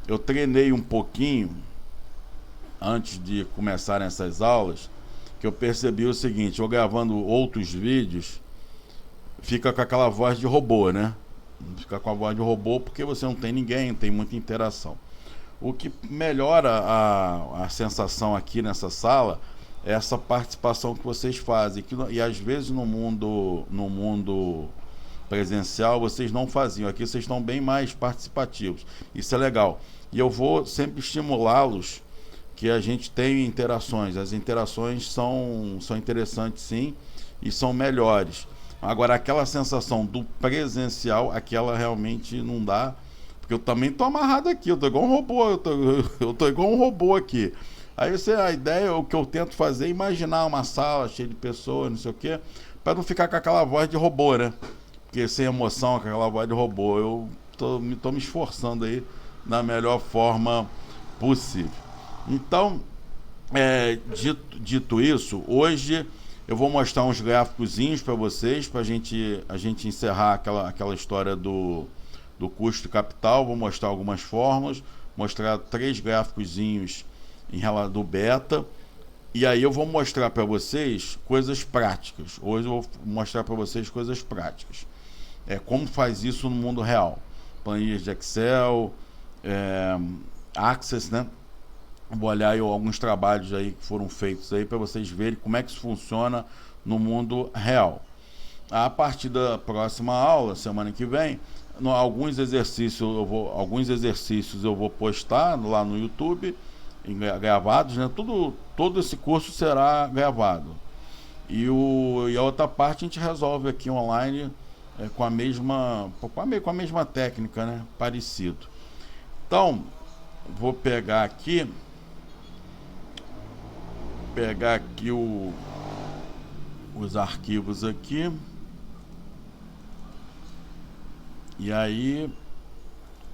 eu treinei um pouquinho antes de começar essas aulas, que eu percebi o seguinte: eu gravando outros vídeos, fica com aquela voz de robô, né? Fica com a voz de robô porque você não tem ninguém, não tem muita interação. O que melhora a sensação aqui nessa sala é essa participação que vocês fazem. E às vezes no mundo presencial vocês não faziam. Aqui vocês estão bem mais participativos. Isso é legal. E eu vou sempre estimulá-los que a gente tenha interações. As interações são interessantes, sim, e são melhores. Agora, aquela sensação do presencial, aquela realmente não dá, porque eu também tô amarrado aqui, eu tô igual um robô, eu tô igual um robô aqui. Aí a ideia, o que eu tento fazer é imaginar uma sala cheia de pessoas, não sei o quê, para não ficar com aquela voz de robô, né? Porque sem emoção, com aquela voz de robô, eu tô me esforçando aí na melhor forma possível. Então, dito isso, hoje eu vou mostrar uns gráficozinhos para vocês, para a gente encerrar aquela história do custo capital. Vou mostrar algumas formas, mostrar 3 gráficozinhos em relação do beta, e aí eu vou mostrar para vocês coisas práticas. Hoje eu vou mostrar para vocês coisas práticas. Como faz isso no mundo real. Planilhas de Excel, Access, né? Vou olhar aí alguns trabalhos aí que foram feitos aí para vocês verem como é que isso funciona no mundo real. A partir da próxima aula, semana que vem, alguns exercícios eu vou postar lá no YouTube, gravados, né? Todo esse curso será gravado. E a outra parte a gente resolve aqui online, com a mesma técnica, né? Parecido. Então, vou pegar aqui os arquivos aqui, e aí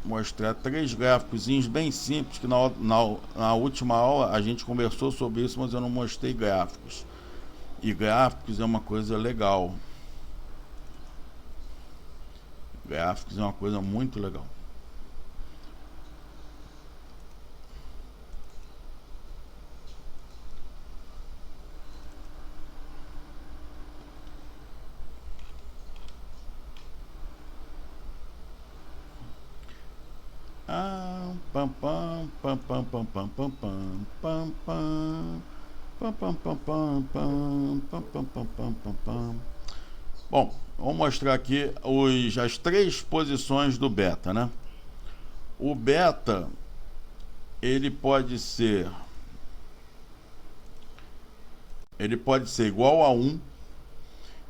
mostrar 3 gráficos bem simples, que na última aula a gente conversou sobre isso, mas eu não mostrei gráficos, e gráficos é uma coisa legal, gráficos é uma coisa muito legal. Pam pam pam pam pam pam pam pam pam pam pam pam pam pam pam pam pam pam pam pam. Bom, vamos mostrar aqui as 3 posições do beta, né? O beta, ele pode ser igual a 1.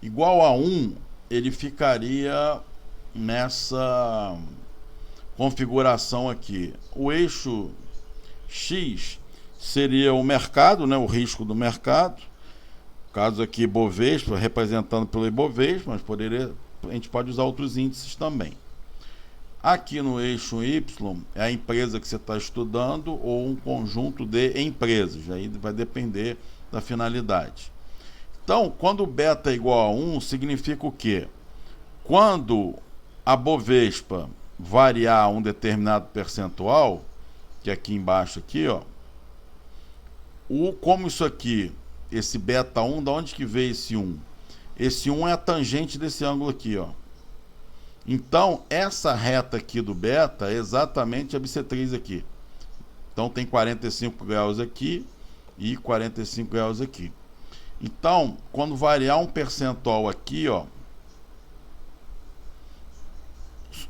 Igual a 1, ele ficaria nessa configuração aqui. O eixo X seria o mercado, né, o risco do mercado. Caso aqui Bovespa, representando pelo Ibovespa, mas a gente pode usar outros índices também. Aqui no eixo Y é a empresa que você está estudando ou um conjunto de empresas. Aí vai depender da finalidade. Então, quando o beta é igual a 1, significa o quê? Quando a Bovespa variar um determinado percentual, que é aqui embaixo aqui, ó, como isso aqui, esse beta 1, da onde que veio esse 1? Esse 1 é a tangente desse ângulo aqui, ó. Então, essa reta aqui do beta é exatamente a bissetriz aqui. Então, tem 45 graus aqui e 45 graus aqui. Então, quando variar um percentual aqui, ó,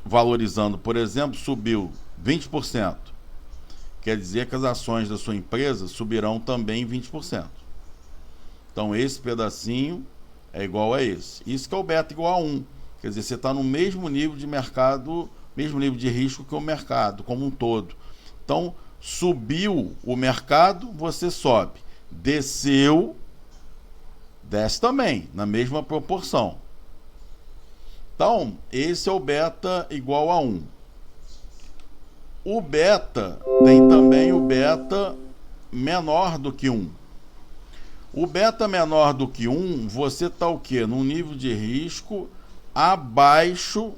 valorizando, por exemplo, subiu 20%, quer dizer que as ações da sua empresa subirão também 20%. Então, esse pedacinho é igual a esse. Isso que é o beta igual a 1. Quer dizer, você está no mesmo nível de mercado, mesmo nível de risco que o mercado como um todo. Então, subiu o mercado, você sobe. Desceu, desce também, na mesma proporção. Então, esse é o beta igual a 1. O beta, tem também o beta menor do que 1. O beta menor do que 1, você está o quê? Num nível de risco abaixo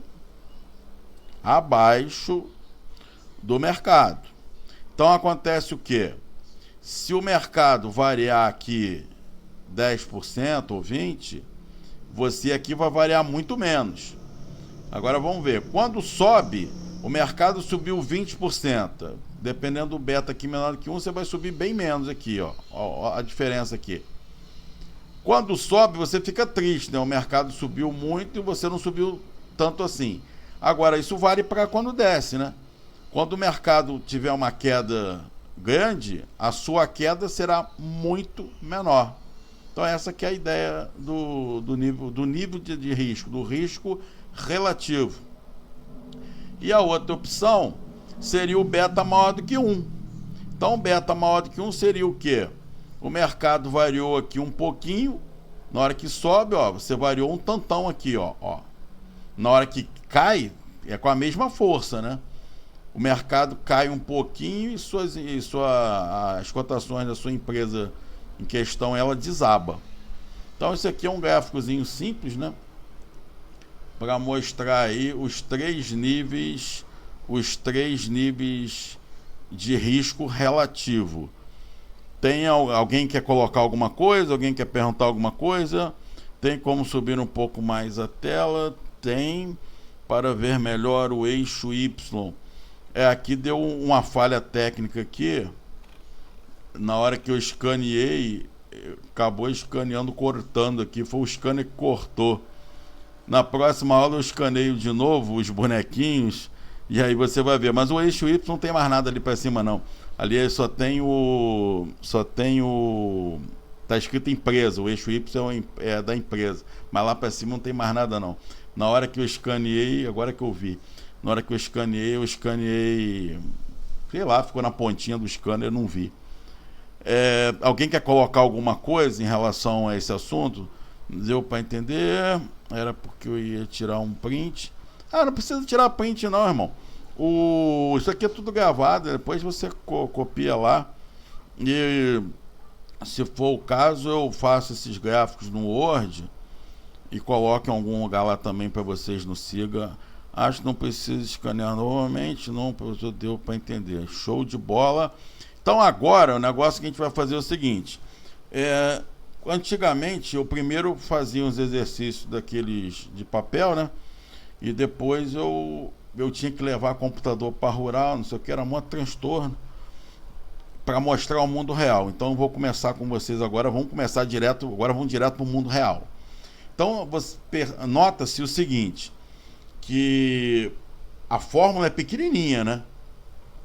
do mercado. Então acontece o quê? Se o mercado variar aqui 10% ou 20%, você aqui vai variar muito menos. Agora vamos ver. Quando sobe, o mercado subiu 20%. Dependendo do beta aqui menor que 1, você vai subir bem menos aqui, ó. Ó a diferença aqui. Quando sobe, você fica triste, né? O mercado subiu muito e você não subiu tanto assim. Agora, isso vale para quando desce, né? Quando o mercado tiver uma queda grande, a sua queda será muito menor. Então essa que é a ideia do nível de risco, do risco relativo. E a outra opção seria o beta maior do que 1. Então, beta maior do que 1 seria o quê? O mercado variou aqui um pouquinho. Na hora que sobe, ó, você variou um tantão aqui, ó. Na hora que cai, é com a mesma força, né? O mercado cai um pouquinho e as cotações da sua empresa em questão, ela desaba. Então, esse aqui é um gráficozinho simples, né? Para mostrar aí os três níveis de risco relativo. Tem alguém que quer colocar alguma coisa? Alguém quer perguntar alguma coisa? Tem como subir um pouco mais a tela? Tem, para ver melhor o eixo Y. Aqui deu uma falha técnica aqui. Na hora que eu escaneei, acabou escaneando, cortando aqui. Foi o scanner que cortou. Na próxima aula eu escaneio de novo os bonequinhos e aí você vai ver. Mas o eixo Y não tem mais nada ali para cima não. Ali só tem o tá escrito empresa. O eixo Y é da empresa. Mas lá para cima não tem mais nada não. Na hora que eu escaneei, agora que eu vi. Na hora que eu escaneei, sei lá, ficou na pontinha do scanner, eu não vi. Alguém quer colocar alguma coisa em relação a esse assunto? Deu para entender? Era porque eu ia tirar um print. Não precisa tirar print não, irmão. Isso aqui é tudo gravado. Depois você copia lá. E se for o caso, eu faço esses gráficos no Word e coloco em algum lugar lá também para vocês no Siga. Acho que não precisa escanear novamente. Não, professor, deu para entender. Show de bola. Então agora o negócio que a gente vai fazer é o seguinte. Antigamente eu primeiro fazia uns exercícios daqueles de papel, né? E depois eu tinha que levar computador para rural, não sei o que, era muito transtorno para mostrar o mundo real. Então eu vou começar com vocês agora, vamos direto para o mundo real. Então nota-se o seguinte, que a fórmula é pequenininha, né?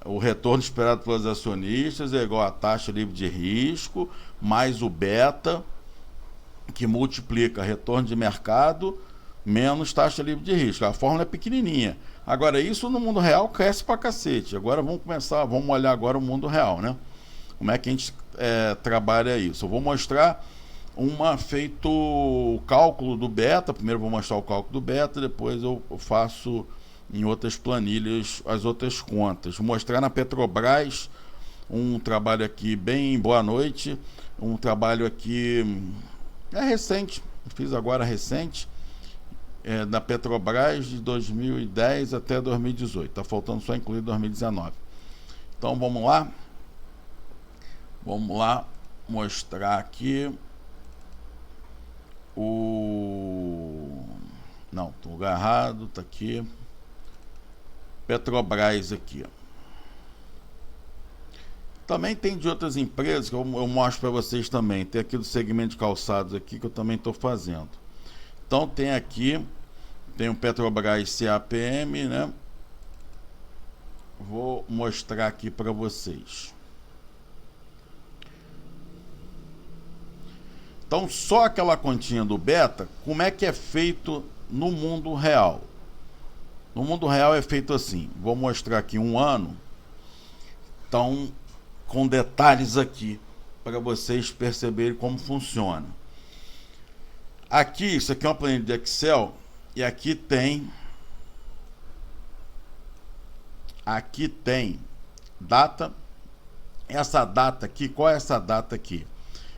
O retorno esperado pelos acionistas é igual a taxa livre de risco mais o beta, que multiplica retorno de mercado menos taxa livre de risco. A fórmula é pequenininha. Agora, isso no mundo real cresce pra cacete. Agora vamos olhar agora o mundo real, né? Como é que a gente trabalha isso? Eu vou mostrar feito o cálculo do beta. Primeiro vou mostrar o cálculo do beta, depois eu faço em outras planilhas as outras contas. Vou mostrar na Petrobras um trabalho aqui bem boa noite, um trabalho aqui recente, fiz agora recente, da Petrobras de 2010 até 2018, tá faltando só incluir 2019. Então vamos lá mostrar aqui não, tô lugar errado, tá aqui Petrobras aqui. Também tem de outras empresas que eu mostro para vocês também. Tem aqui do segmento de calçados aqui que eu também estou fazendo. Então tem aqui, tem o Petrobras CAPM, né? Vou mostrar aqui para vocês. Então só aquela continha do beta, como é que é feito no mundo real? No mundo real é feito assim. Vou mostrar aqui um ano. Então, com detalhes aqui, para vocês perceberem como funciona. Aqui, isso aqui é uma planilha de Excel. E aqui tem data. Essa data aqui, qual é essa data aqui?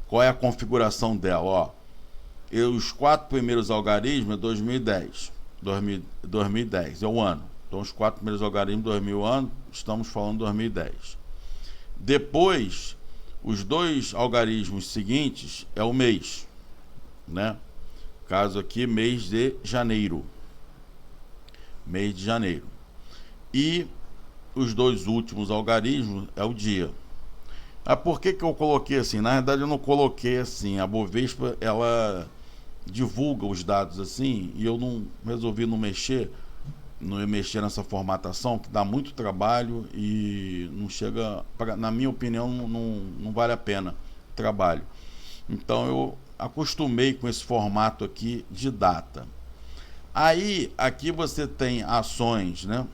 Qual é a configuração dela? Ó, os 4 primeiros algarismos é 2010. 2010 é o ano. Então, os 4 primeiros algarismos, 2000 anos, estamos falando de 2010. Depois, os 2 algarismos seguintes é o mês, né? Caso aqui, mês de janeiro. Mês de janeiro. E os 2 últimos algarismos é o dia. Por que eu coloquei assim? Na verdade, eu não coloquei assim. A Bovespa, ela divulga os dados assim, e eu não resolvi não mexer nessa formatação, que dá muito trabalho e não chega, na minha opinião, não vale a pena o trabalho. Então eu acostumei com esse formato aqui de data. Aí aqui você tem ações, né?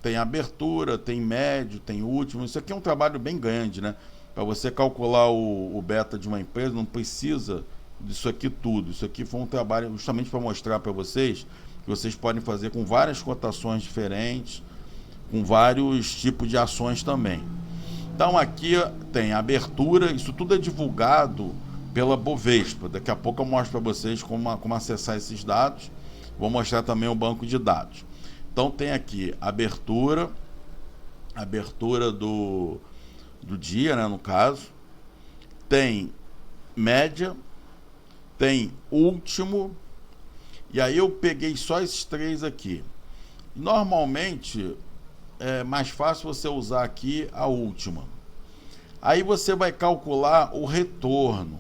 Tem abertura, tem médio, tem último. Isso aqui é um trabalho bem grande, né? Para você calcular o beta de uma empresa, não precisa disso aqui tudo. Isso aqui foi um trabalho justamente para mostrar para vocês que vocês podem fazer com várias cotações diferentes, com vários tipos de ações também. Então aqui tem abertura, isso tudo é divulgado pela Bovespa. Daqui a pouco eu mostro para vocês como acessar esses dados. Vou mostrar também o banco de dados. Então tem aqui abertura do dia, né, no caso. Tem média, tem último. E aí eu peguei só esses 3 aqui. Normalmente é mais fácil você usar aqui a última. Aí você vai calcular o retorno.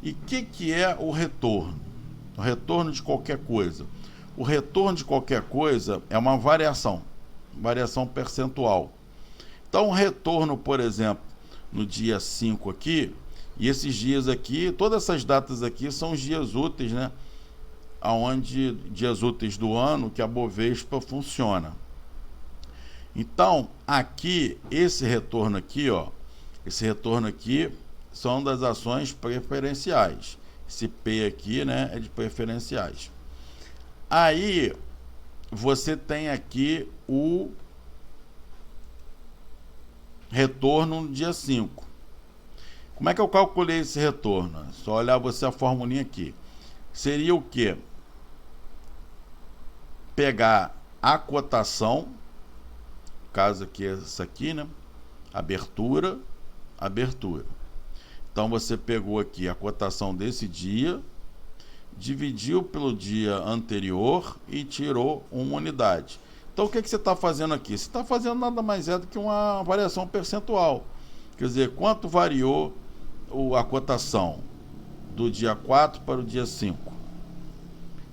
E o que é o retorno? O retorno de qualquer coisa. O retorno de qualquer coisa é uma variação percentual. Então o retorno, por exemplo, no dia 5 aqui, e esses dias aqui, todas essas datas aqui são os dias úteis, né? Aonde dias úteis do ano que a Bovespa funciona. Então, aqui, esse retorno aqui, são das ações preferenciais. Esse P aqui, né, é de preferenciais. Aí, você tem aqui o retorno no dia 5. Como é que eu calculei esse retorno? É só olhar você a formulinha aqui. Seria o quê? Pegar a cotação, caso aqui é essa aqui, né? Abertura. Então você pegou aqui a cotação desse dia, dividiu pelo dia anterior e tirou uma unidade. Então o que você está fazendo aqui? Você está fazendo nada mais do que uma variação percentual. Quer dizer, quanto variou a cotação do dia 4 para o dia 5?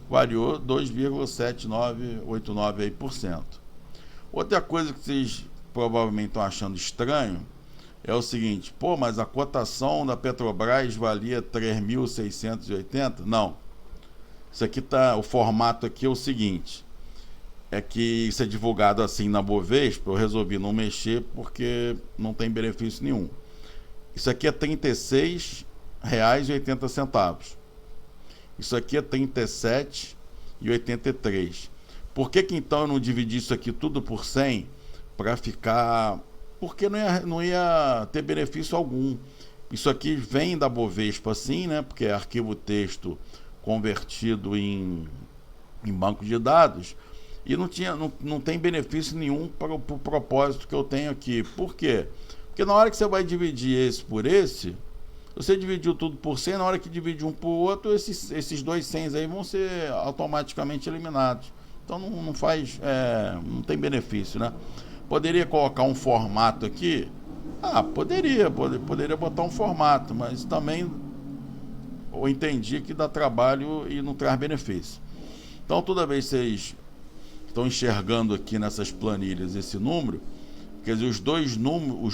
Variou 2,7989%. Outra coisa que vocês provavelmente estão achando estranho é o seguinte: pô, mas a cotação da Petrobras valia 3.680? Não. Isso aqui tá, o formato aqui é o seguinte: é que isso é divulgado assim na Bovespa. Eu resolvi não mexer porque não tem benefício nenhum. Isso aqui é R$ 36,80. Isso aqui é R$ 37,83. Por que então eu não dividi isso aqui tudo por 100 para ficar... Porque não ia ter benefício algum. Isso aqui vem da Bovespa assim, né? Porque é arquivo texto convertido em banco de dados. E não tem benefício nenhum para o propósito que eu tenho aqui. Por quê? Porque na hora que você vai dividir esse por esse, você dividiu tudo por 100, na hora que divide um por outro, esses 2 100 aí vão ser automaticamente eliminados. Então não faz, não tem benefício, né? Poderia colocar um formato aqui? Poderia botar um formato, mas também eu entendi que dá trabalho e não traz benefício. Então toda vez que vocês estão enxergando aqui nessas planilhas esse número, quer dizer, os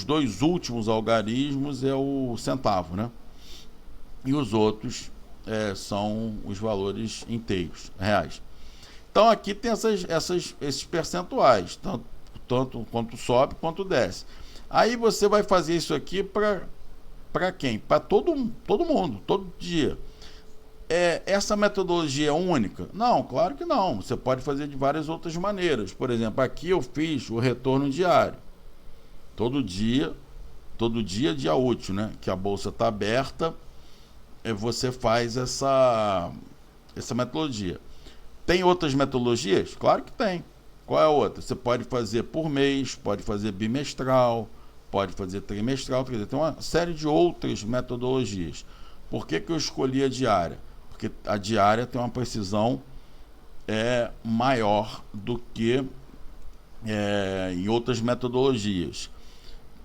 dois últimos algarismos é o centavo, né? E os outros são os valores inteiros, reais. Então aqui tem esses percentuais, tanto quanto sobe quanto desce. Aí você vai fazer isso aqui para quem? Para todo mundo, todo dia. Essa metodologia é única? Não, claro que não. Você pode fazer de várias outras maneiras. Por exemplo, aqui eu fiz o retorno diário. Todo dia, dia útil, né? Que a bolsa está aberta, você faz essa metodologia. Tem outras metodologias? Claro que tem. Qual é a outra? Você pode fazer por mês, pode fazer bimestral, pode fazer trimestral, quer dizer, tem uma série de outras metodologias. Por que eu escolhi a diária? Porque a diária tem uma precisão maior do que em outras metodologias.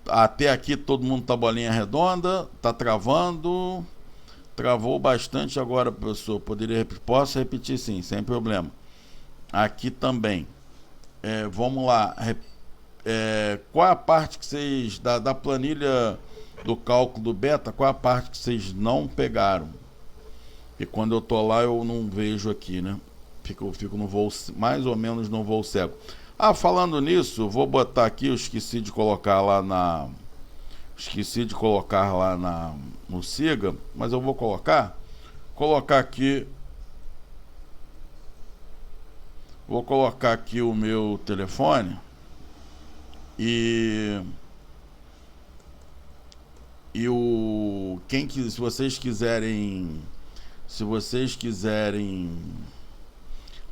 Até aqui todo mundo tá bolinha redonda, tá travando, travou bastante agora, professor. Posso repetir sim, sem problema. Aqui também. Vamos lá. Qual é a parte que vocês, da planilha do cálculo do beta, qual é a parte que vocês não pegaram? E quando eu tô lá eu não vejo aqui, né? Fico no voo, mais ou menos no voo cego. Falando nisso, vou botar aqui, eu esqueci de colocar lá no Siga, mas eu vou colocar aqui. Vou colocar aqui o meu telefone se vocês quiserem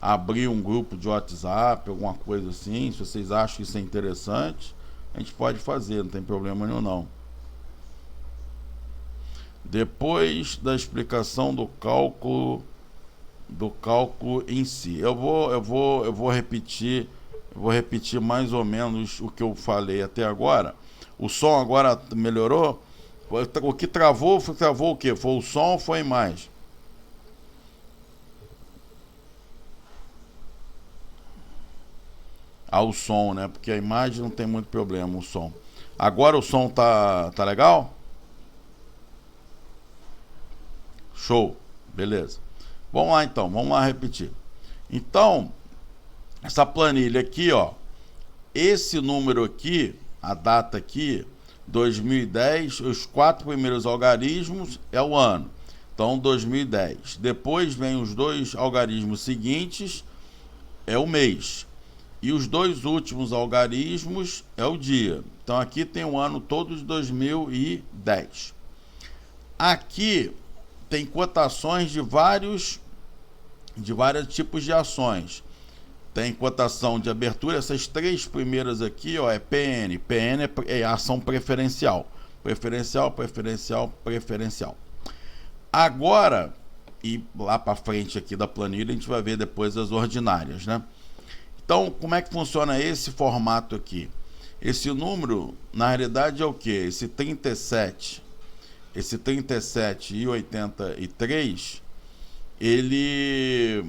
abrir um grupo de WhatsApp, alguma coisa assim, se vocês acham que isso é interessante, a gente pode fazer, não tem problema nenhum não. Depois da explicação do cálculo em si, eu vou repetir mais ou menos o que eu falei até agora. O som agora melhorou? O que travou o quê? Foi o som ou foi mais? O som, né? Porque a imagem não tem muito problema, o som. Agora o som tá legal? Show, beleza. Vamos lá então, vamos lá repetir. Então, essa planilha aqui, ó, esse número aqui, a data aqui, 2010, os 4 primeiros algarismos é o ano. Então, 2010. Depois vem os 2 algarismos seguintes, é o mês. E os 2 últimos algarismos é o dia. Então aqui tem o ano todo de 2010. Aqui tem cotações de vários tipos de ações. Tem cotação de abertura, essas 3 primeiras aqui, ó, é PN. PN é ação preferencial. Preferencial. Agora, e lá para frente aqui da planilha, a gente vai ver depois as ordinárias, né? Então, como é que funciona esse formato aqui? Esse número, na realidade, é o que? Esse 37 e 83, ele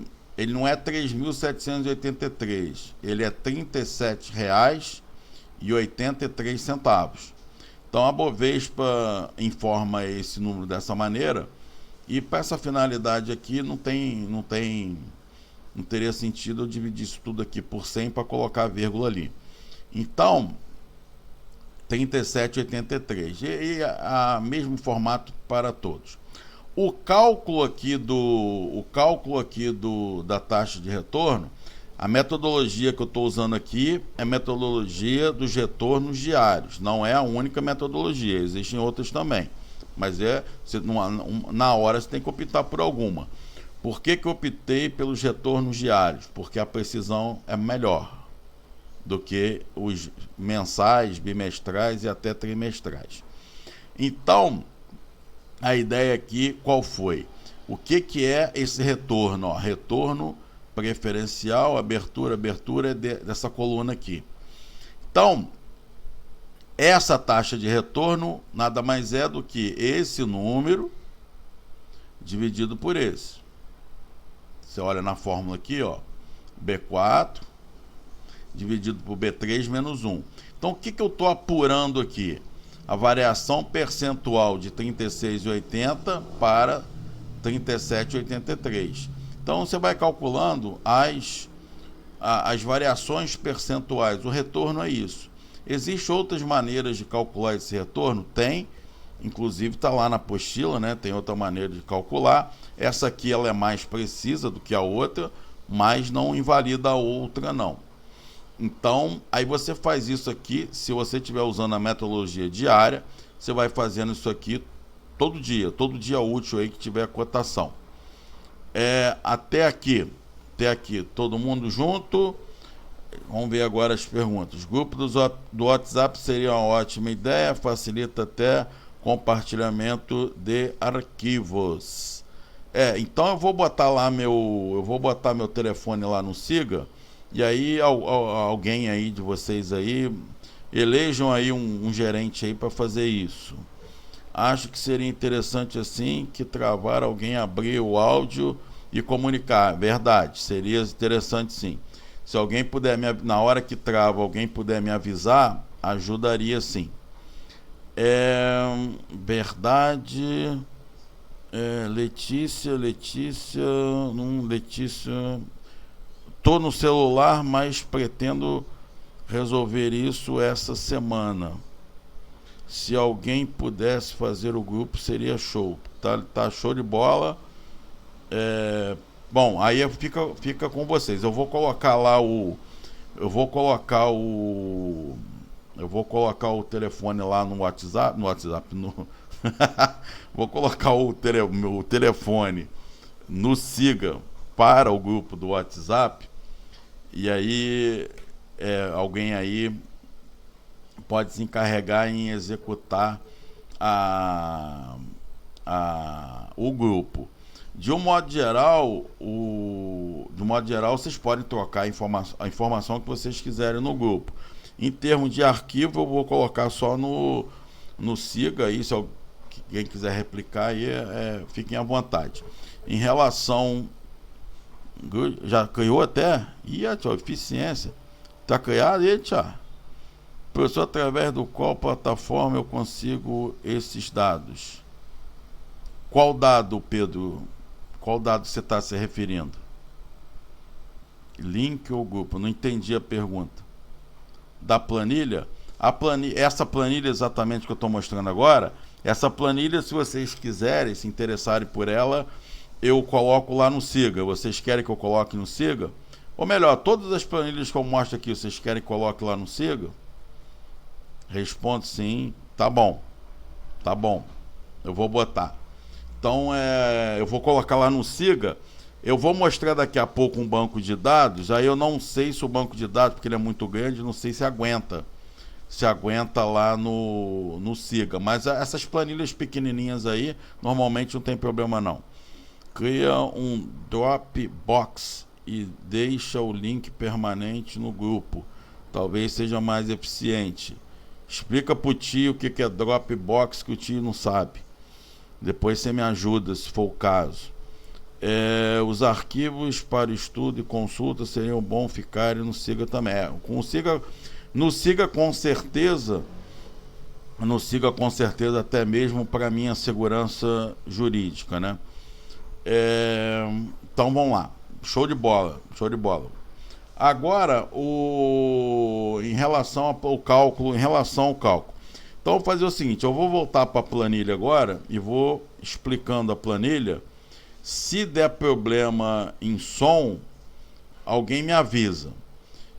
não é 3.783, ele é R$ 37,83. Então, a Bovespa informa esse número dessa maneira, e para essa finalidade aqui não teria sentido eu dividir isso tudo aqui por 100 para colocar a vírgula ali. Então, 37,83. E mesmo formato para todos. O cálculo aqui da taxa de retorno, a metodologia que eu estou usando aqui é a metodologia dos retornos diários. Não é a única metodologia, existem outras também. Mas na hora você tem que optar por alguma. Por que eu optei pelos retornos diários? Porque a precisão é melhor do que os mensais, bimestrais e até trimestrais. Então, a ideia aqui qual foi? O que é esse retorno? Ó, retorno preferencial, abertura dessa coluna aqui. Então, essa taxa de retorno nada mais é do que esse número dividido por esse. Você olha na fórmula aqui, ó, B4 dividido por B3 menos 1. Então, o que eu estou apurando aqui? A variação percentual de 36,80 para 37,83. Então, você vai calculando as variações percentuais. O retorno é isso. Existem outras maneiras de calcular esse retorno? Tem. Inclusive está lá na apostila, né? Tem outra maneira de calcular. Essa aqui ela é mais precisa do que a outra, mas não invalida a outra não. Então, aí você faz isso aqui, se você estiver usando a metodologia diária, você vai fazendo isso aqui todo dia útil aí que tiver cotação. Até aqui, todo mundo junto. Vamos ver agora as perguntas. Grupo do WhatsApp seria uma ótima ideia, facilita até compartilhamento de arquivos. Então eu vou botar meu telefone lá no Siga, e aí alguém aí de vocês aí elejam aí um gerente aí para fazer isso. Acho que seria interessante assim que travar alguém abrir o áudio e comunicar. Verdade, seria interessante sim. Se alguém puder na hora que trava, alguém puder me avisar, ajudaria sim. Verdade. Letícia, tô no celular, mas pretendo resolver isso essa semana. Se alguém pudesse fazer o grupo, seria show. Tá show de bola. Bom, aí fica com vocês. Eu vou colocar o telefone lá no WhatsApp, vou colocar meu telefone no Siga para o grupo do WhatsApp, e aí alguém aí pode se encarregar em executar o grupo. De um modo geral, vocês podem trocar a informação que vocês quiserem no grupo. Em termos de arquivo, eu vou colocar só no Siga aí, se alguém quiser replicar aí, fiquem à vontade. Em relação... Já criou até? Tia, eficiência. Tá criado aí, tia? Professor, através do qual plataforma eu consigo esses dados? Qual dado, Pedro? Qual dado você está se referindo? Link ou grupo? Não entendi a pergunta. Da planilha? Essa planilha exatamente que eu estou mostrando agora, essa planilha, se vocês quiserem, se interessarem por ela, eu coloco lá no Siga. Vocês querem que eu coloque no Siga? Ou melhor, todas as planilhas que eu mostro aqui, vocês querem que coloque lá no Siga? Respondo sim. Tá bom. Eu vou botar. Então, eu vou colocar lá no Siga. Eu vou mostrar daqui a pouco um banco de dados. Aí eu não sei se o banco de dados, porque ele é muito grande, não sei se aguenta. Se aguenta lá no Siga. Mas essas planilhas pequenininhas aí, normalmente não tem problema não. Cria um Dropbox e deixa o link permanente no grupo. Talvez seja mais eficiente. Explica pro tio o que é Dropbox, que o tio não sabe. Depois você me ajuda, se for o caso. Os arquivos para estudo e consulta seriam bom ficarem no Siga também. No Siga com certeza, até mesmo para minha segurança jurídica, né? Então vamos lá. Show de bola. Agora, em relação ao cálculo. Então, eu vou fazer o seguinte, eu vou voltar para a planilha agora e vou explicando a planilha. Se der problema em som, alguém me avisa.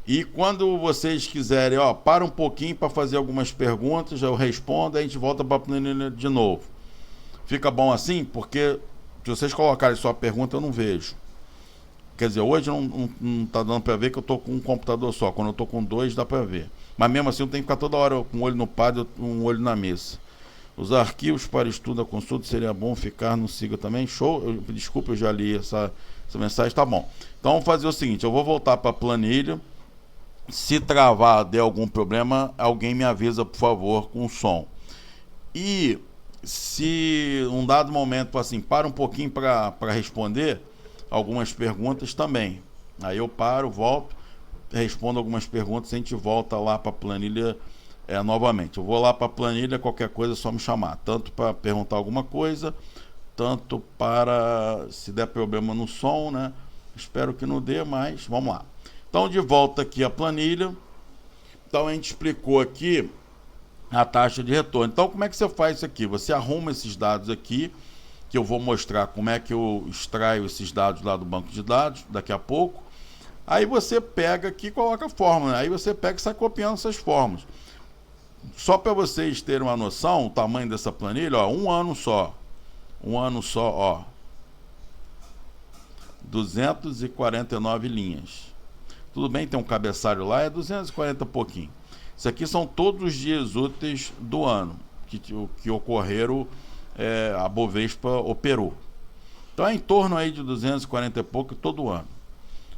E quando vocês quiserem, para um pouquinho para fazer algumas perguntas, eu respondo, aí a gente volta para a planilha de novo. Fica bom assim? Porque se vocês colocarem sua pergunta, eu não vejo. Quer dizer, hoje não tá dando para ver que eu tô com um computador só. Quando eu tô com dois, dá para ver. Mas mesmo assim, eu tenho que ficar toda hora com um olho no pad e um olho na mesa. Os arquivos para estudo da consulta seria bom ficar no Siga também. Show. Desculpa, eu já li essa mensagem. Tá bom. Então, vamos fazer o seguinte. Eu vou voltar para a planilha. Se travar, der algum problema, alguém me avisa, por favor, com o som. E se um dado momento, assim, para um pouquinho para responder algumas perguntas também. Aí eu paro, volto, respondo algumas perguntas e a gente volta lá para a planilha novamente. Eu vou lá para a planilha, qualquer coisa é só me chamar. Tanto para perguntar alguma coisa, tanto para se der problema no som, né? Espero que não dê, mas vamos lá. Então, de volta aqui a planilha. Então, a gente explicou aqui a taxa de retorno. Então, como é que você faz isso aqui? Você arruma esses dados aqui, que eu vou mostrar como é que eu extraio esses dados lá do banco de dados, daqui a pouco. Aí você pega aqui e coloca a fórmula. Aí você pega e sai copiando essas fórmulas. Só para vocês terem uma noção, o tamanho dessa planilha, um ano só, 249 linhas. Tudo bem, tem um cabeçalho lá, é 240 e pouquinho. Isso aqui são todos os dias úteis do ano que ocorreram, a Bovespa operou. Então é em torno aí de 240 e pouco todo ano.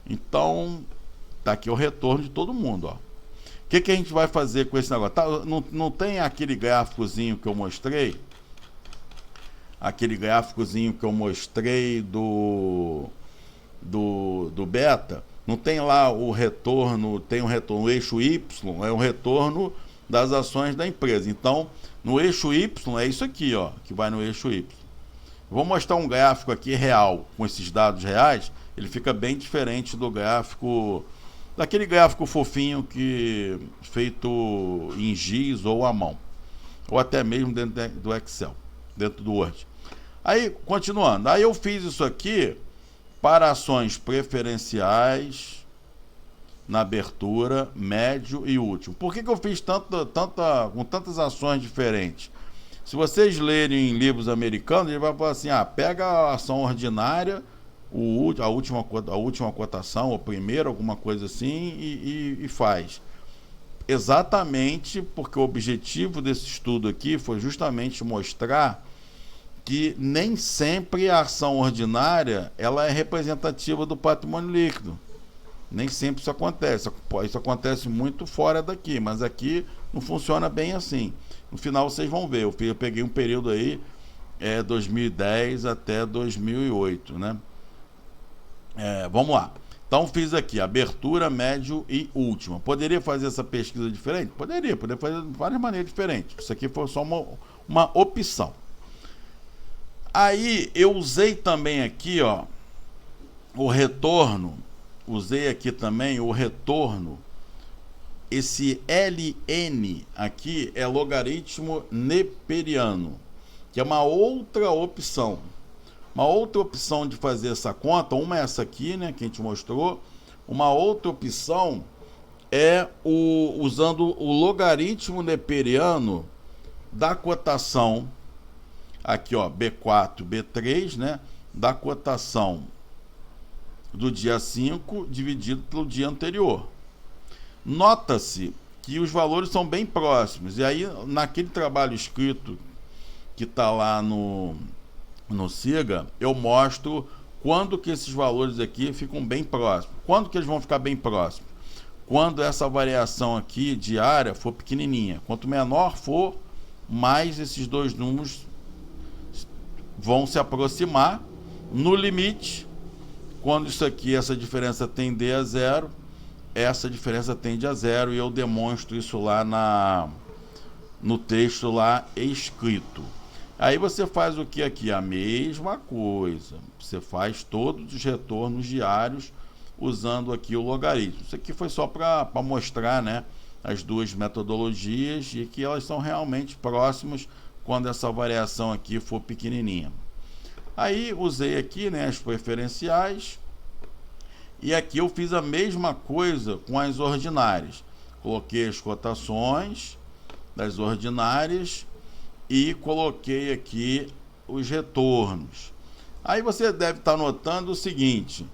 Então, tá aqui o retorno de todo mundo, ó. O que a gente vai fazer com esse negócio? Tá, não tem aquele gráficozinho que eu mostrei? Aquele gráficozinho que eu mostrei do beta? Não tem lá o retorno, tem um retorno, o eixo Y é o retorno das ações da empresa. Então, no eixo Y é isso aqui, ó, que vai no eixo Y. Vou mostrar um gráfico aqui real, com esses dados reais. Ele fica bem diferente do gráfico, daquele gráfico fofinho que feito em giz ou à mão, ou até mesmo dentro do Excel, dentro do Word. Aí, continuando, aí eu fiz isso aqui para ações preferenciais na abertura, médio e último. Por que eu fiz com tantas ações diferentes? Se vocês lerem em livros americanos, ele vai falar assim, pega a ação ordinária, a última cotação, ou primeiro, alguma coisa assim, e faz. Exatamente porque o objetivo desse estudo aqui foi justamente mostrar que nem sempre a ação ordinária ela é representativa do patrimônio líquido. Nem sempre isso acontece. Isso acontece muito fora daqui, mas aqui não funciona bem assim. No final vocês vão ver. Eu peguei um período aí, 2010 até 2008, né? Vamos lá. Então fiz aqui abertura, médio e última. Poderia fazer essa pesquisa diferente? Poderia fazer de várias maneiras diferentes. Isso aqui foi só uma opção. Aí eu usei também aqui, ó, o retorno. Usei aqui também o retorno. Esse LN aqui é logaritmo neperiano, que é uma outra opção. Uma outra opção de fazer essa conta, uma é essa aqui, né, que a gente mostrou. Uma outra opção é usando o logaritmo neperiano da cotação, aqui ó, B4, B3, né, da cotação do dia 5 dividido pelo dia anterior. Nota-se que os valores são bem próximos. E aí, naquele trabalho escrito que está lá no SIGA, eu mostro quando que esses valores aqui ficam bem próximos. Quando que eles vão ficar bem próximos? Quando essa variação aqui diária for pequenininha. Quanto menor for, mais esses dois números vão se aproximar. No limite, quando isso aqui, essa diferença tender a zero, essa diferença tende a zero, e eu demonstro isso lá no texto lá escrito. Aí você faz o que aqui? A mesma coisa. Você faz todos os retornos diários usando aqui o logaritmo. Isso aqui foi só para mostrar, né, as duas metodologias e que elas são realmente próximas quando essa variação aqui for pequenininha. Aí usei aqui, né, as preferenciais, e aqui eu fiz a mesma coisa com as ordinárias. Coloquei as cotações das ordinárias e coloquei aqui os retornos. Aí você deve estar notando o seguinte,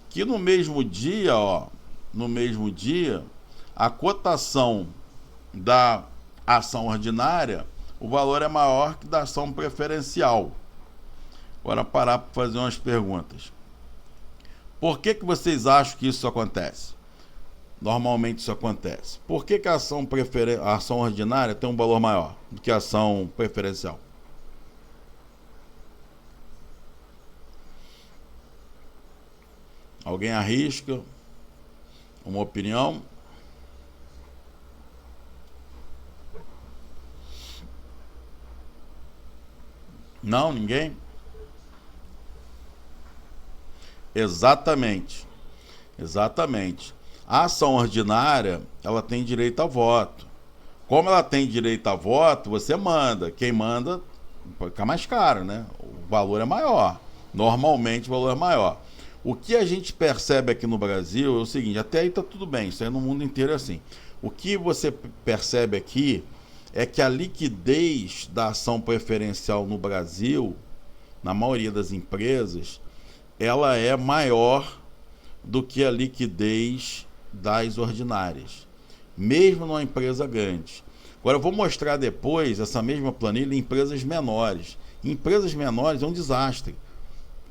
que no mesmo dia, ó, a cotação da ação ordinária, o valor é maior que da ação preferencial. Agora parar para fazer umas perguntas. Por que vocês acham que isso acontece? Normalmente isso acontece. Por que a ação ordinária tem um valor maior do que a ação preferencial? Alguém arrisca uma opinião? Não, ninguém? Exatamente. A ação ordinária, ela tem direito a voto. Como ela tem direito a voto, você manda. Quem manda fica mais caro, né? O valor é maior. Normalmente o valor é maior. O que a gente percebe aqui no Brasil é o seguinte, até aí está tudo bem, isso aí no mundo inteiro é assim. O que você percebe aqui é que a liquidez da ação preferencial no Brasil, na maioria das empresas, ela é maior do que a liquidez das ordinárias, mesmo numa empresa grande. Agora eu vou mostrar depois essa mesma planilha em empresas menores. Em empresas menores é um desastre.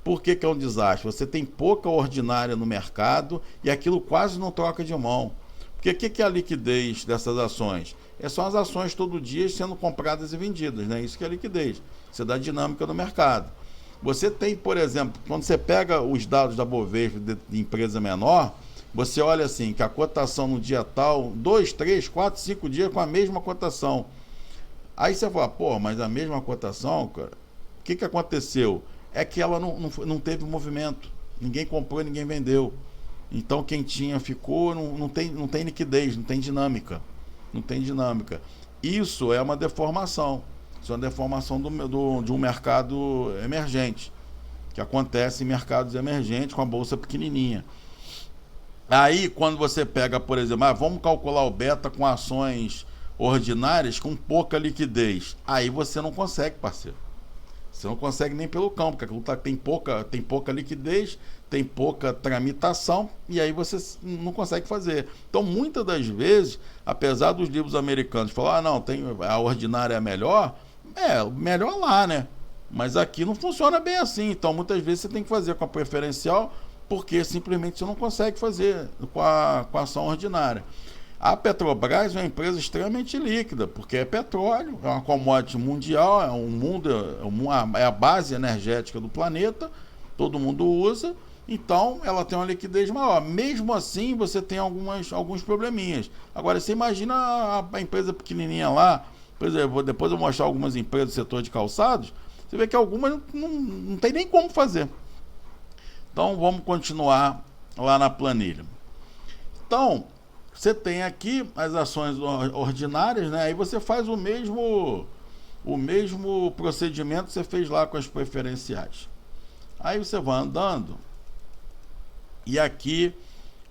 Por que é um desastre? Você tem pouca ordinária no mercado e aquilo quase não troca de mão. Porque o que é a liquidez dessas ações? São as ações todo dia sendo compradas e vendidas, né? Isso que é a liquidez. Você dá dinâmica no mercado. Você tem, por exemplo, quando você pega os dados da Bovespa de empresa menor, você olha assim, que a cotação no dia tal, 2, 3, 4, 5 dias com a mesma cotação. Aí você fala, pô, mas a mesma cotação, cara, o que aconteceu? É que ela não teve movimento. Ninguém comprou e ninguém vendeu. Então quem tinha ficou, não tem liquidez, não tem dinâmica. Não tem dinâmica. Isso é uma deformação. Isso é uma deformação de um mercado emergente, que acontece em mercados emergentes com a bolsa pequenininha. Aí, quando você pega, por exemplo, vamos calcular o beta com ações ordinárias com pouca liquidez. Aí você não consegue, parceiro. Você não consegue nem pelo campo, porque aquilo tem pouca liquidez, tem pouca tramitação, e aí você não consegue fazer. Então, muitas das vezes, apesar dos livros americanos falar, não, a ordinária é melhor lá, né? Mas aqui não funciona bem assim. Então, muitas vezes você tem que fazer com a preferencial, porque simplesmente você não consegue fazer com a ação ordinária. A Petrobras é uma empresa extremamente líquida, porque é petróleo, é uma commodity mundial, é a base energética do planeta, todo mundo usa, então ela tem uma liquidez maior. Mesmo assim, você tem alguns probleminhas. Agora, você imagina a empresa pequenininha lá, por exemplo, depois eu vou mostrar algumas empresas do setor de calçados, você vê que algumas não tem nem como fazer. Então, vamos continuar lá na planilha. Então, você tem aqui as ações ordinárias, né? Aí você faz o mesmo procedimento que você fez lá com as preferenciais. Aí você vai andando e aqui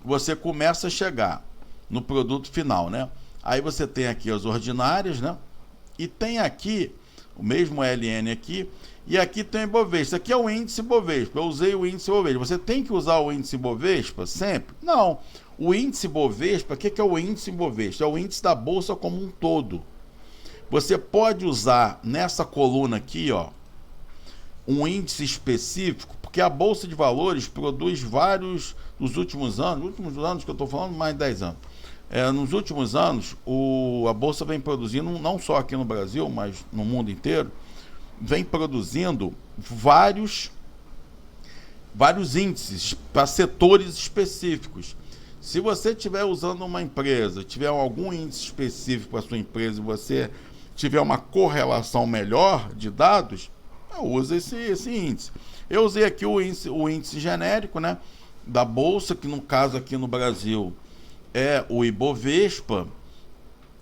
você começa a chegar no produto final, né? Aí você tem aqui as ordinárias, né? E tem aqui o mesmo LN aqui, e aqui tem o Ibovespa. Isso aqui é o índice Bovespa. Eu usei o índice Bovespa. Você tem que usar o índice Bovespa sempre? Não. O índice Bovespa, o que é o índice Bovespa? É o índice da bolsa como um todo. Você pode usar nessa coluna aqui, ó, um índice específico, porque a bolsa de valores produz vários, nos últimos anos que eu estou falando, mais de 10 anos. Nos últimos anos, a bolsa vem produzindo, não só aqui no Brasil, mas no mundo inteiro, vem produzindo vários índices para setores específicos. Se você estiver usando uma empresa, tiver algum índice específico para a sua empresa e você tiver uma correlação melhor de dados, usa esse índice. Eu usei aqui o índice genérico, né, da bolsa, que no caso aqui no Brasil é o Ibovespa,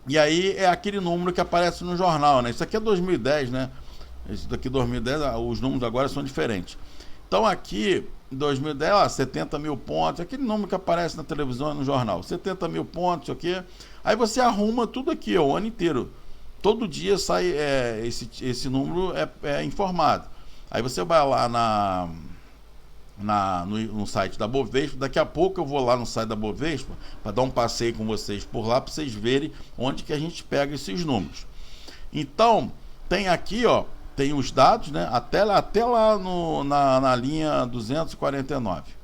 e aí é aquele número que aparece no jornal, né? Isso aqui é 2010, né? Isso daqui 2010, os números agora são diferentes. Então aqui, em 2010, 70 mil pontos, aquele número que aparece na televisão e no jornal, 70 mil pontos, aqui. Aí você arruma tudo aqui, o ano inteiro. Todo dia sai esse número informado. Aí você vai lá no site da Bovespa. Daqui a pouco eu vou lá no site da Bovespa para dar um passeio com vocês por lá, para vocês verem onde que a gente pega esses números. Então, tem aqui, ó, tem os dados, né, até lá na linha 249.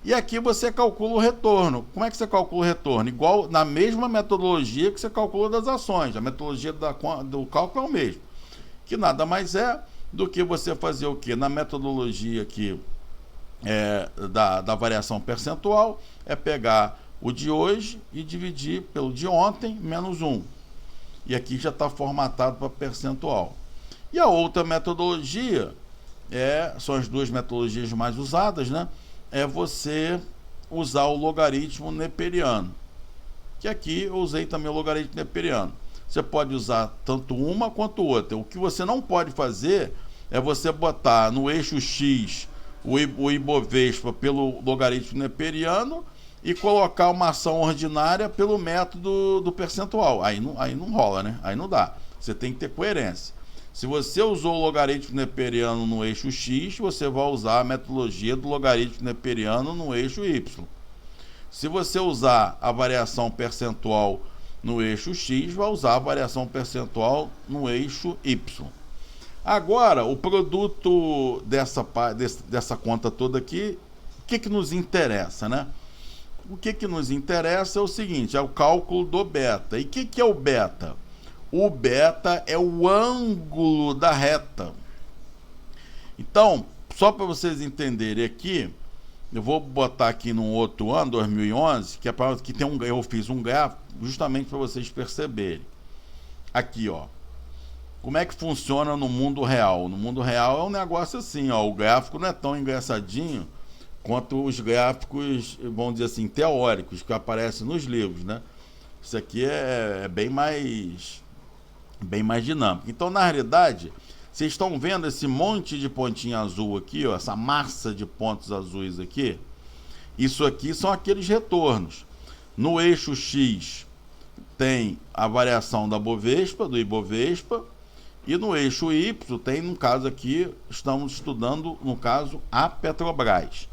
E aqui você calcula o retorno. Como é que você calcula o retorno? Igual na mesma metodologia que você calcula das ações. A metodologia do cálculo é o mesmo. Que nada mais é do que você fazer o quê? Na metodologia aqui da variação percentual, é pegar o de hoje e dividir pelo de ontem menos 1. E aqui já está formatado para percentual. E a outra metodologia, são as duas metodologias mais usadas, né? É você usar o logaritmo neperiano. Que aqui eu usei também o logaritmo neperiano. Você pode usar tanto uma quanto outra. O que você não pode fazer é você botar no eixo X o Ibovespa pelo logaritmo neperiano e colocar uma ação ordinária pelo método do percentual. Aí não rola, né? Aí não dá. Você tem que ter coerência. Se você usou o logaritmo neperiano no eixo X, você vai usar a metodologia do logaritmo neperiano no eixo Y. Se você usar a variação percentual no eixo X, vai usar a variação percentual no eixo Y. Agora, o produto dessa conta toda aqui, o que nos interessa, né? O que nos interessa é o seguinte, é o cálculo do beta. E o que é o beta? O beta é o ângulo da reta. Então, só para vocês entenderem aqui, eu vou botar aqui num outro ano, 2011, que é para que tem eu fiz um gráfico justamente para vocês perceberem. Aqui, ó. Como é que funciona no mundo real? No mundo real é um negócio assim, ó. O gráfico não é tão engraçadinho quanto os gráficos, vamos dizer assim, teóricos que aparecem nos livros, né? Isso aqui é bem mais dinâmico. Então, na realidade, vocês estão vendo esse monte de pontinha azul aqui, ó, essa massa de pontos azuis aqui? Isso aqui são aqueles retornos. No eixo X tem a variação da Bovespa, do Ibovespa, e no eixo Y tem, no caso aqui, estamos estudando, no caso, a Petrobras.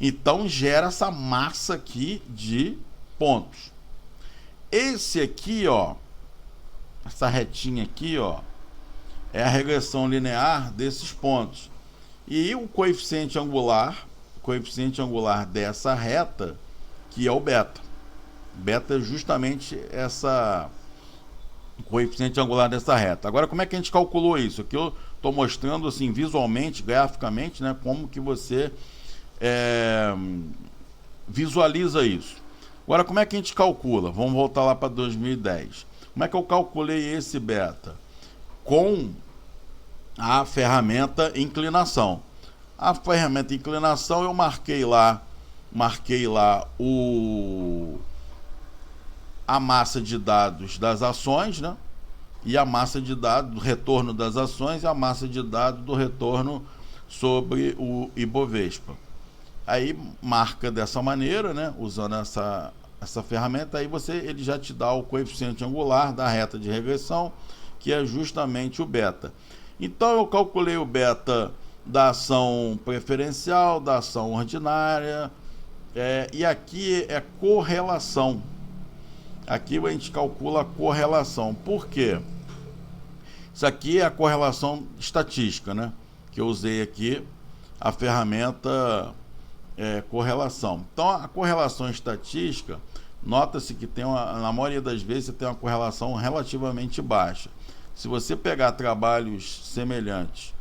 Então gera essa massa aqui de pontos. Esse aqui, ó, essa retinha aqui, ó, é a regressão linear desses pontos. E o coeficiente angular dessa reta, que é o beta. Beta é justamente o coeficiente angular dessa reta. Agora, como é que a gente calculou isso? Aqui eu estou mostrando assim visualmente, graficamente, né, como que você visualiza isso. Agora, como é que a gente calcula? Vamos voltar lá para 2010. Como é que eu calculei esse beta? Com a ferramenta inclinação. A ferramenta inclinação eu marquei lá a massa de dados das ações, né? E a massa de dados do retorno das ações e a massa de dados do retorno sobre o Ibovespa. Aí marca dessa maneira, né? Usando essa ferramenta, aí ele já te dá o coeficiente angular da reta de regressão, que é justamente o beta. Então eu calculei o beta da ação preferencial, da ação ordinária, e aqui é correlação. Aqui a gente calcula a correlação. Por quê? Isso aqui é a correlação estatística, né? Que eu usei aqui a ferramenta correlação. Então a correlação estatística, nota-se que na maioria das vezes você tem uma correlação relativamente baixa. Se você pegar trabalhos semelhantes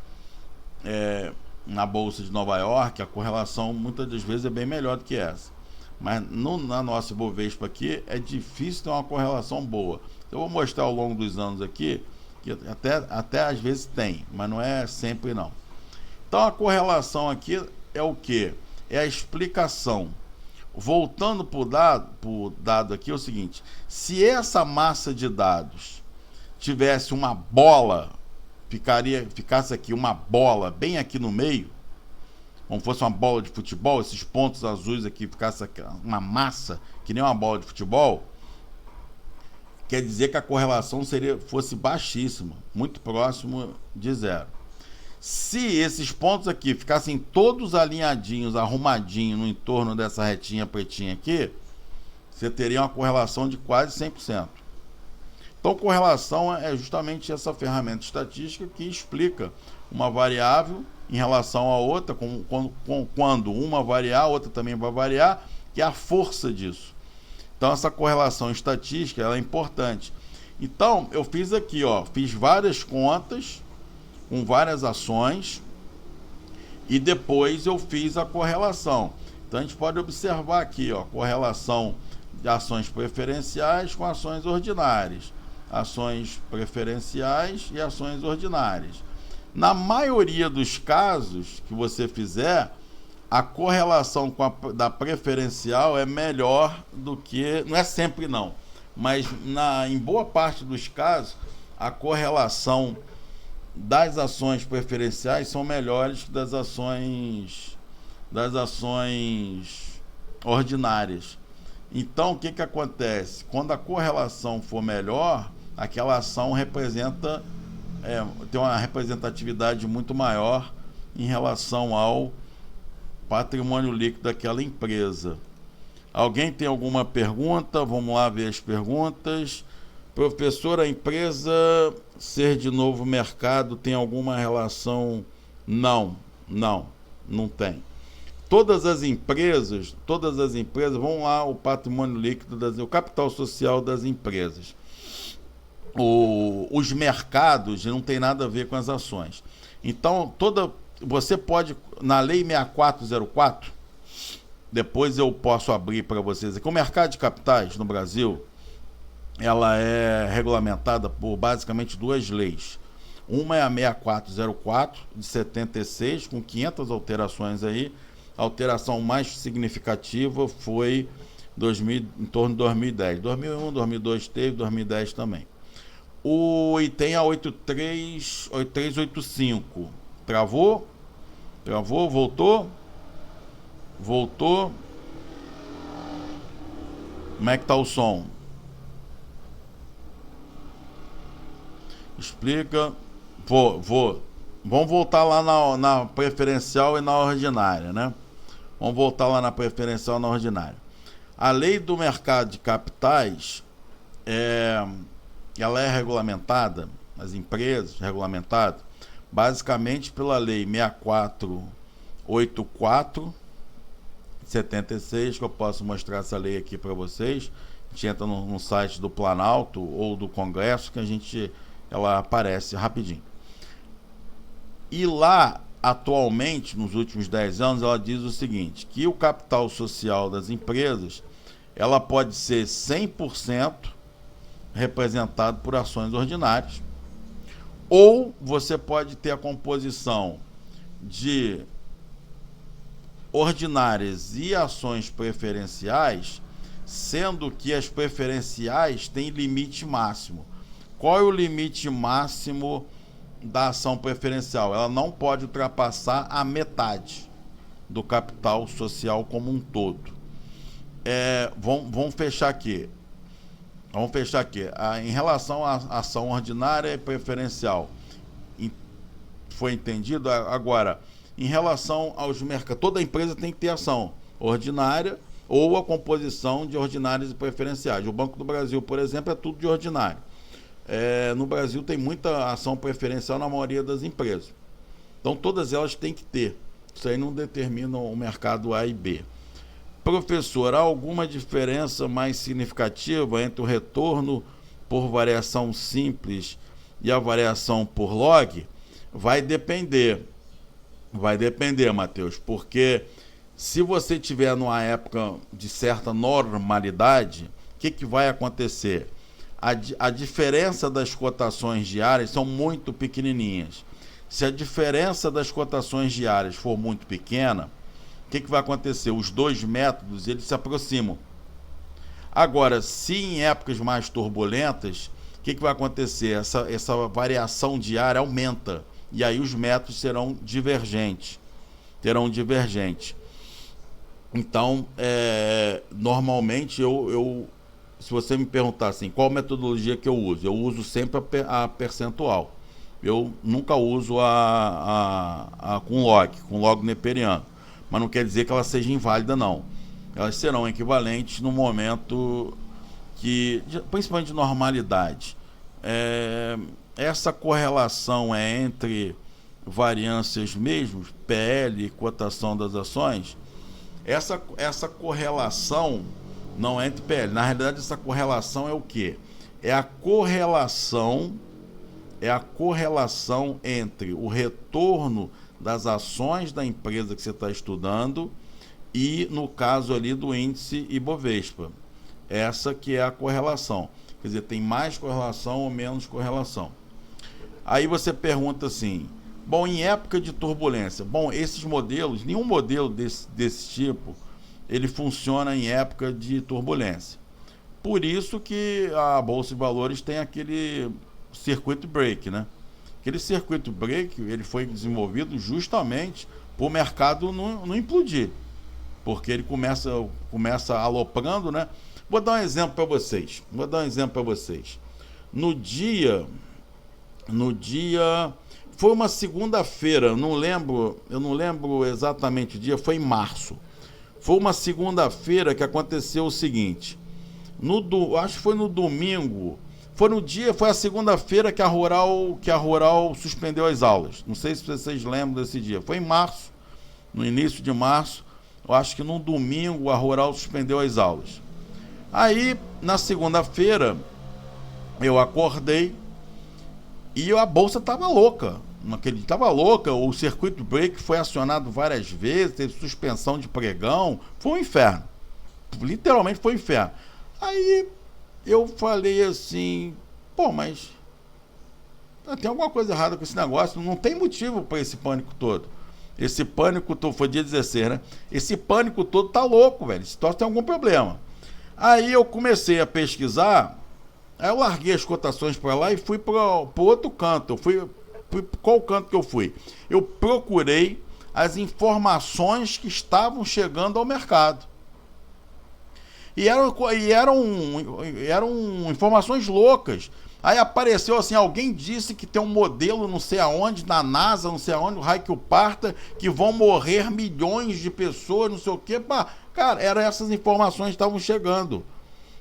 na Bolsa de Nova York, a correlação muitas das vezes é bem melhor do que essa. Mas na nossa Ibovespa aqui é difícil ter uma correlação boa. Eu vou mostrar ao longo dos anos aqui, que até às vezes tem, mas não é sempre não. Então a correlação aqui é o que? É a explicação. Voltando para o dado aqui, é o seguinte: se essa massa de dados tivesse uma bola, ficasse aqui uma bola bem aqui no meio, como fosse uma bola de futebol, esses pontos azuis aqui ficasse uma massa que nem uma bola de futebol, quer dizer que a correlação fosse baixíssima, muito próximo de zero. Se esses pontos aqui ficassem todos alinhadinhos, arrumadinhos no entorno dessa retinha pretinha aqui, você teria uma correlação de quase 100%. Então, correlação é justamente essa ferramenta estatística que explica uma variável em relação a outra, quando uma variar, a outra também vai variar, que é a força disso. Então, essa correlação estatística ela é importante. Então, eu fiz aqui, ó, fiz várias contas com várias ações e depois eu fiz a correlação. Então, a gente pode observar aqui, ó, correlação de ações preferenciais com ações ordinárias. Ações preferenciais e ações ordinárias. Na maioria dos casos que você fizer, a correlação da preferencial é melhor do que... Não é sempre não, mas em boa parte dos casos, a correlação das ações preferenciais são melhores que das ações ordinárias. Então, o que acontece? Quando a correlação for melhor, aquela ação tem uma representatividade muito maior em relação ao patrimônio líquido daquela empresa. Alguém tem alguma pergunta? Vamos lá ver as perguntas. Professor, a empresa ser de novo mercado tem alguma relação? Não tem. Todas as empresas, vamos lá, o patrimônio líquido, o capital social das empresas. Os mercados não tem nada a ver com as ações. Então, você pode, na Lei 6404, depois eu posso abrir para vocês aqui, o mercado de capitais no Brasil, ela é regulamentada por basicamente duas leis. Uma é a 6404, de 76, com 500 alterações aí. A alteração mais significativa foi em torno de 2010. 2001, 2002 teve, 2010 também. E tem a 8385. Travou? Voltou? Como é que tá o som? Explica. Vou. Vamos voltar lá na preferencial e na ordinária, né? Vamos voltar lá na preferencial e na ordinária. A lei do mercado de capitais, ela é regulamentada, as empresas regulamentadas, basicamente pela lei 6484, 76, que eu posso mostrar essa lei aqui para vocês. A gente entra no site do Planalto ou do Congresso, que ela aparece rapidinho. E lá, atualmente, nos últimos 10 anos, ela diz o seguinte, que o capital social das empresas, ela pode ser 100% representado por ações ordinárias, ou você pode ter a composição de ordinárias e ações preferenciais, sendo que as preferenciais têm limite máximo. Qual é o limite máximo da ação preferencial? Ela não pode ultrapassar a metade do capital social como um todo. Vamos fechar aqui. Em relação à ação ordinária e preferencial, foi entendido? Agora, em relação aos mercados, toda empresa tem que ter ação ordinária ou a composição de ordinárias e preferenciais. O Banco do Brasil, por exemplo, é tudo de ordinário. No Brasil tem muita ação preferencial na maioria das empresas. Então todas elas têm que ter. Isso aí não determina o mercado A e B. Professor, há alguma diferença mais significativa entre o retorno por variação simples e a variação por log? Vai depender, Matheus, porque se você tiver numa época de certa normalidade, o que vai acontecer? A diferença das cotações diárias são muito pequenininhas. Se a diferença das cotações diárias for muito pequena, o que vai acontecer? Os dois métodos, eles se aproximam. Agora, se em épocas mais turbulentas, o que vai acontecer? Essa variação diária aumenta, e aí os métodos serão divergentes. Então, normalmente, se você me perguntar assim, qual metodologia que eu uso sempre a percentual. Eu nunca uso com log neperiano. Mas não quer dizer que ela seja inválida, não. Elas serão equivalentes no momento principalmente de normalidade. Essa correlação é entre variâncias mesmo, PL e cotação das ações. Essa correlação não é entre PL. Na realidade, essa correlação é o quê? É a correlação entre o retorno das ações da empresa que você está estudando e, no caso ali, do índice Ibovespa. Essa que é a correlação. Quer dizer, tem mais correlação ou menos correlação. Aí você pergunta assim, bom, em época de turbulência, esses modelos, nenhum modelo desse tipo, ele funciona em época de turbulência. Por isso que a Bolsa de Valores tem aquele circuit break, né? Aquele circuit break, ele foi desenvolvido justamente para o mercado não implodir, porque ele começa aloprando, né? Vou dar um exemplo para vocês. No dia foi uma segunda-feira, eu não lembro exatamente o dia, foi em março. Foi uma segunda-feira que aconteceu o seguinte. Acho que foi no domingo. Foi a segunda-feira que a Rural suspendeu as aulas. Não sei se vocês lembram desse dia. Foi em março, no início de março. Eu acho que no domingo a Rural suspendeu as aulas. Aí, na segunda-feira, eu acordei e a bolsa estava louca. Estava louca, o circuit break foi acionado várias vezes, teve suspensão de pregão, foi um inferno. Literalmente foi um inferno. Aí eu falei assim, pô, mas tem alguma coisa errada com esse negócio, não tem motivo para esse pânico todo. Esse pânico todo, foi dia 16, né? Esse pânico todo tá louco, velho, esse troço tem algum problema. Aí eu comecei a pesquisar, aí eu larguei as cotações para lá e fui para outro canto. Qual canto que eu fui? Eu procurei as informações que estavam chegando ao mercado. E eram informações loucas. Aí apareceu assim, alguém disse que tem um modelo não sei aonde, na NASA, não sei aonde, o raio que o parta, que vão morrer milhões de pessoas, não sei o quê. Cara, eram essas informações que estavam chegando.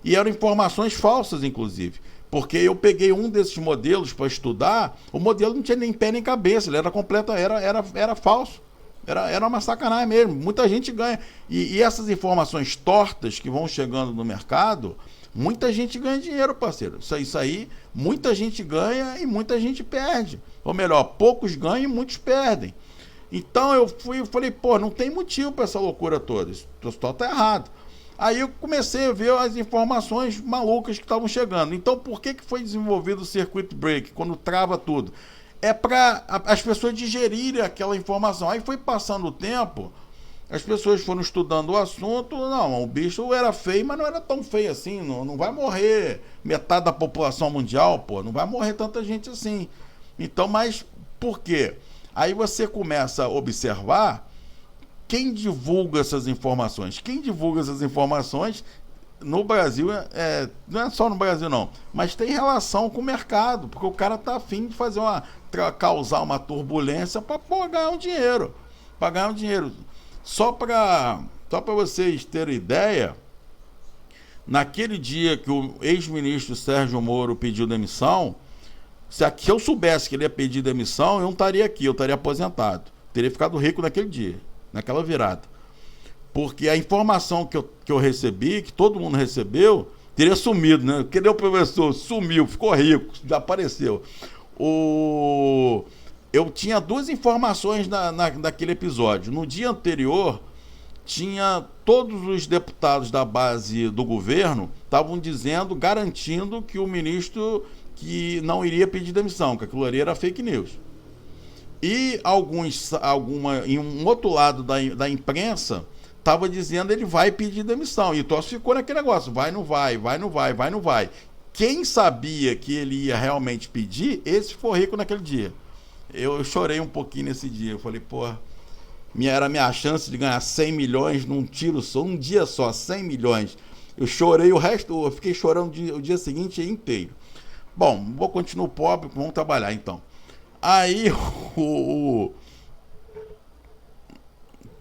E eram informações falsas, inclusive. Porque eu peguei um desses modelos para estudar, o modelo não tinha nem pé nem cabeça, ele era completo, era falso. Era uma sacanagem mesmo. Muita gente ganha. E essas informações tortas que vão chegando no mercado, muita gente ganha dinheiro, parceiro. Isso aí, muita gente ganha e muita gente perde. Ou melhor, poucos ganham e muitos perdem. Então eu falei, pô, não tem motivo para essa loucura toda. Isso tá errado. Aí eu comecei a ver as informações malucas que estavam chegando. Então por que foi desenvolvido o circuit break, quando trava tudo? É para as pessoas digerirem aquela informação. Aí foi passando o tempo, as pessoas foram estudando o assunto. Não, o bicho era feio, mas não era tão feio assim. Não vai morrer metade da população mundial, pô. Não vai morrer tanta gente assim. Então, mas por quê? Aí você começa a observar quem divulga essas informações. Quem divulga essas informações no Brasil, não é só no Brasil não, mas tem relação com o mercado, porque o cara tá afim de fazer causar uma turbulência para ganhar um dinheiro. Para ganhar um dinheiro. Só para vocês terem ideia, naquele dia que o ex-ministro Sérgio Moro pediu demissão, se eu soubesse que ele ia pedir demissão, eu não estaria aqui, eu estaria aposentado. Teria ficado rico naquele dia, naquela virada. Porque a informação que eu recebi, que todo mundo recebeu, teria sumido, né? Cadê o professor? Sumiu, ficou rico, desapareceu. Eu tinha duas informações naquele episódio. No dia anterior, tinha todos os deputados da base do governo estavam dizendo, garantindo que o ministro que não iria pedir demissão, que aquilo ali era fake news. E em um outro lado da imprensa estava dizendo ele vai pedir demissão. E o troço ficou naquele negócio, vai, não vai, vai, não vai, vai, não vai. Quem sabia que ele ia realmente pedir, esse ficou rico naquele dia. Eu chorei um pouquinho nesse dia. Eu falei, pô, era a minha chance de ganhar 100 milhões num tiro só, um dia só, 100 milhões. Eu chorei eu fiquei chorando o dia seguinte inteiro. Bom, vou continuar pobre, vamos trabalhar então. Aí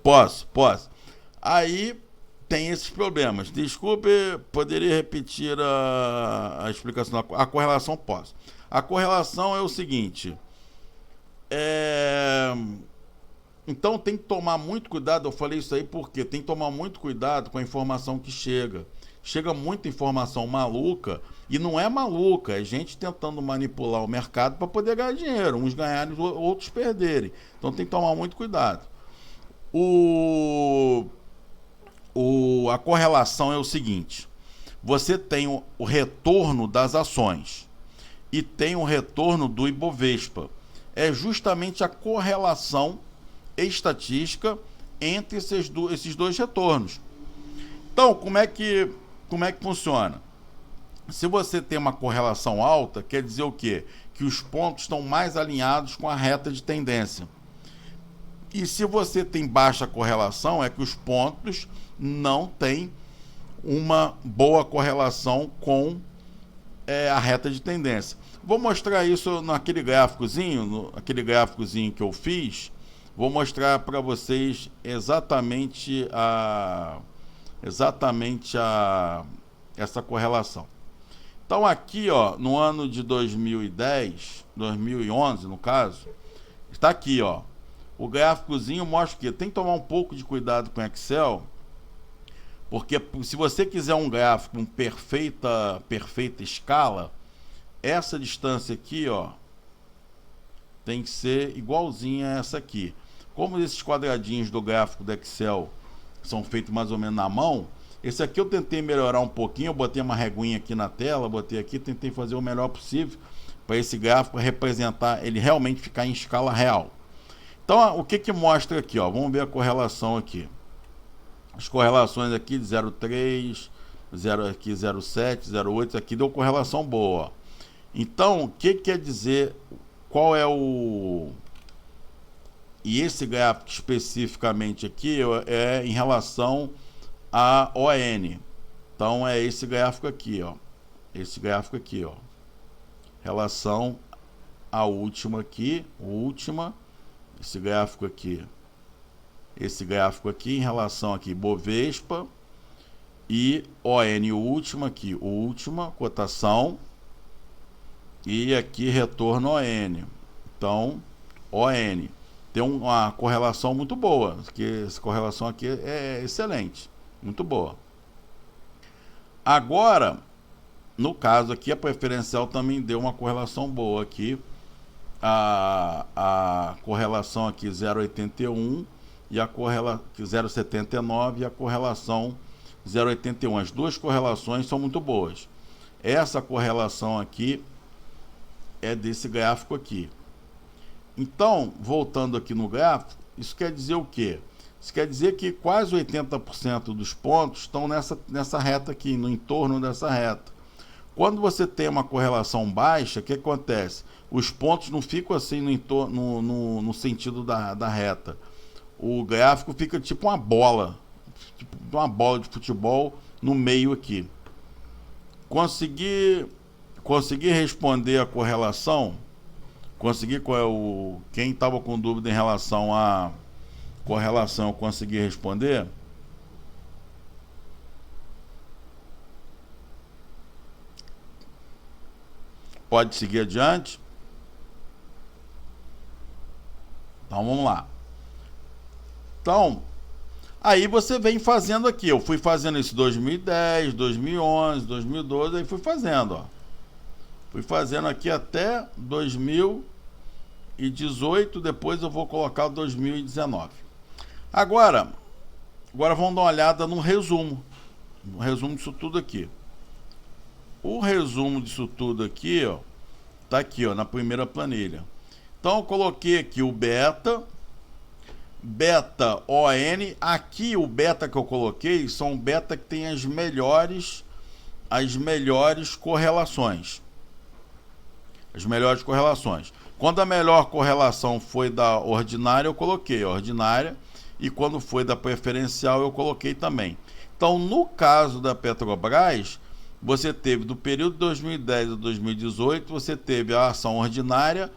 Posso. Aí tem esses problemas. Desculpe, poderia repetir a explicação. A correlação posso. A correlação é o seguinte. Então tem que tomar muito cuidado. Eu falei isso aí porque tem que tomar muito cuidado com a informação que chega. Chega muita informação maluca. E não é maluca, é gente tentando manipular o mercado para poder ganhar dinheiro. Uns ganharem, outros perderem. Então tem que tomar muito cuidado. A correlação é o seguinte: você tem o retorno das ações e tem o retorno do Ibovespa. É justamente a correlação estatística entre esses dois retornos. Então, como é que funciona? Se você tem uma correlação alta, quer dizer o quê? Que os pontos estão mais alinhados com a reta de tendência. E se você tem baixa correlação, é que os pontos não têm uma boa correlação com a reta de tendência. Vou mostrar isso naquele gráficozinho, que eu fiz. vou mostrar para vocês essa correlação. Então aqui, ó, no ano de 2010, 2011 no caso, está aqui, ó, o gráficozinho mostra que tem que tomar um pouco de cuidado com o Excel, porque se você quiser um gráfico com perfeita escala, essa distância aqui, ó, tem que ser igualzinha a essa aqui. Como esses quadradinhos do gráfico do Excel são feitos mais ou menos na mão, esse aqui eu tentei melhorar um pouquinho, eu botei uma reguinha aqui na tela, botei aqui, tentei fazer o melhor possível para esse gráfico representar, ele realmente ficar em escala real. Então, o que que mostra aqui, ó? Vamos ver a correlação aqui. As correlações aqui de 0,3, 0 aqui 0,7, 0,8, aqui deu correlação boa, ó. Então, o que quer dizer, qual é o... E esse gráfico especificamente aqui é em relação a ON. Então é esse gráfico aqui, ó. Esse gráfico aqui, ó. Relação à última aqui, última. Esse gráfico aqui. Esse gráfico aqui em relação aqui Bovespa e ON última aqui, última cotação. E aqui retorno ON. Então, ON tem uma correlação muito boa, porque essa correlação aqui é excelente, muito boa. Agora, no caso aqui, a preferencial também deu uma correlação boa aqui. A correlação aqui 0,81 e a 0,79 e a correlação 0,81. As duas correlações são muito boas. Essa correlação aqui é desse gráfico aqui. Então, voltando aqui no gráfico, isso quer dizer o quê? Isso quer dizer que quase 80% dos pontos estão nessa reta aqui, no entorno dessa reta. Quando você tem uma correlação baixa, o que acontece? Os pontos não ficam assim no sentido da reta. O gráfico fica tipo uma bola de futebol no meio aqui. Consegui responder a correlação. Quem estava com dúvida em relação à correlação, eu consegui responder. Pode seguir adiante. Então vamos lá. Então, aí você vem fazendo aqui. Eu fui fazendo isso em 2010, 2011, 2012, aí fui fazendo, ó. Fui fazendo aqui até 2018, depois eu vou colocar o 2019. Agora vamos dar uma olhada no resumo. No resumo disso tudo aqui. O resumo disso tudo aqui, ó, tá aqui, ó, na primeira planilha. Então eu coloquei aqui o beta ON. Aqui o beta que eu coloquei são beta que tem as melhores correlações. As melhores correlações. Quando a melhor correlação foi da ordinária, eu coloquei a ordinária, e quando foi da preferencial, eu coloquei também. Então, no caso da Petrobras, você teve do período de 2010 a 2018, você teve a ação ordinária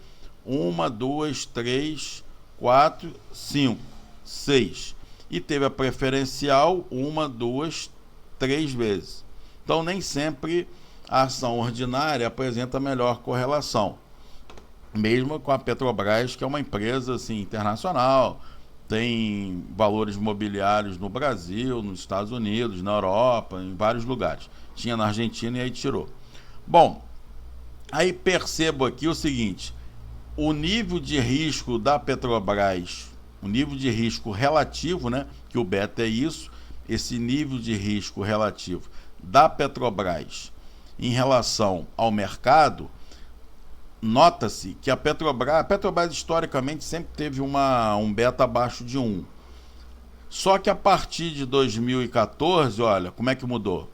1, 2, 3, 4, 5, 6. E teve a preferencial 1, 2, 3 vezes. Então, nem sempre a ação ordinária apresenta melhor correlação. Mesmo com a Petrobras, que é uma empresa assim, internacional, tem valores imobiliários no Brasil, nos Estados Unidos, na Europa, em vários lugares. Tinha na Argentina e aí tirou. Bom, aí percebo aqui o seguinte: o nível de risco da Petrobras, o nível de risco relativo, né, que o beta é isso, esse nível de risco relativo da Petrobras em relação ao mercado, nota-se que a Petrobras historicamente sempre teve um beta abaixo de 1. Só que a partir de 2014, olha, como é que mudou?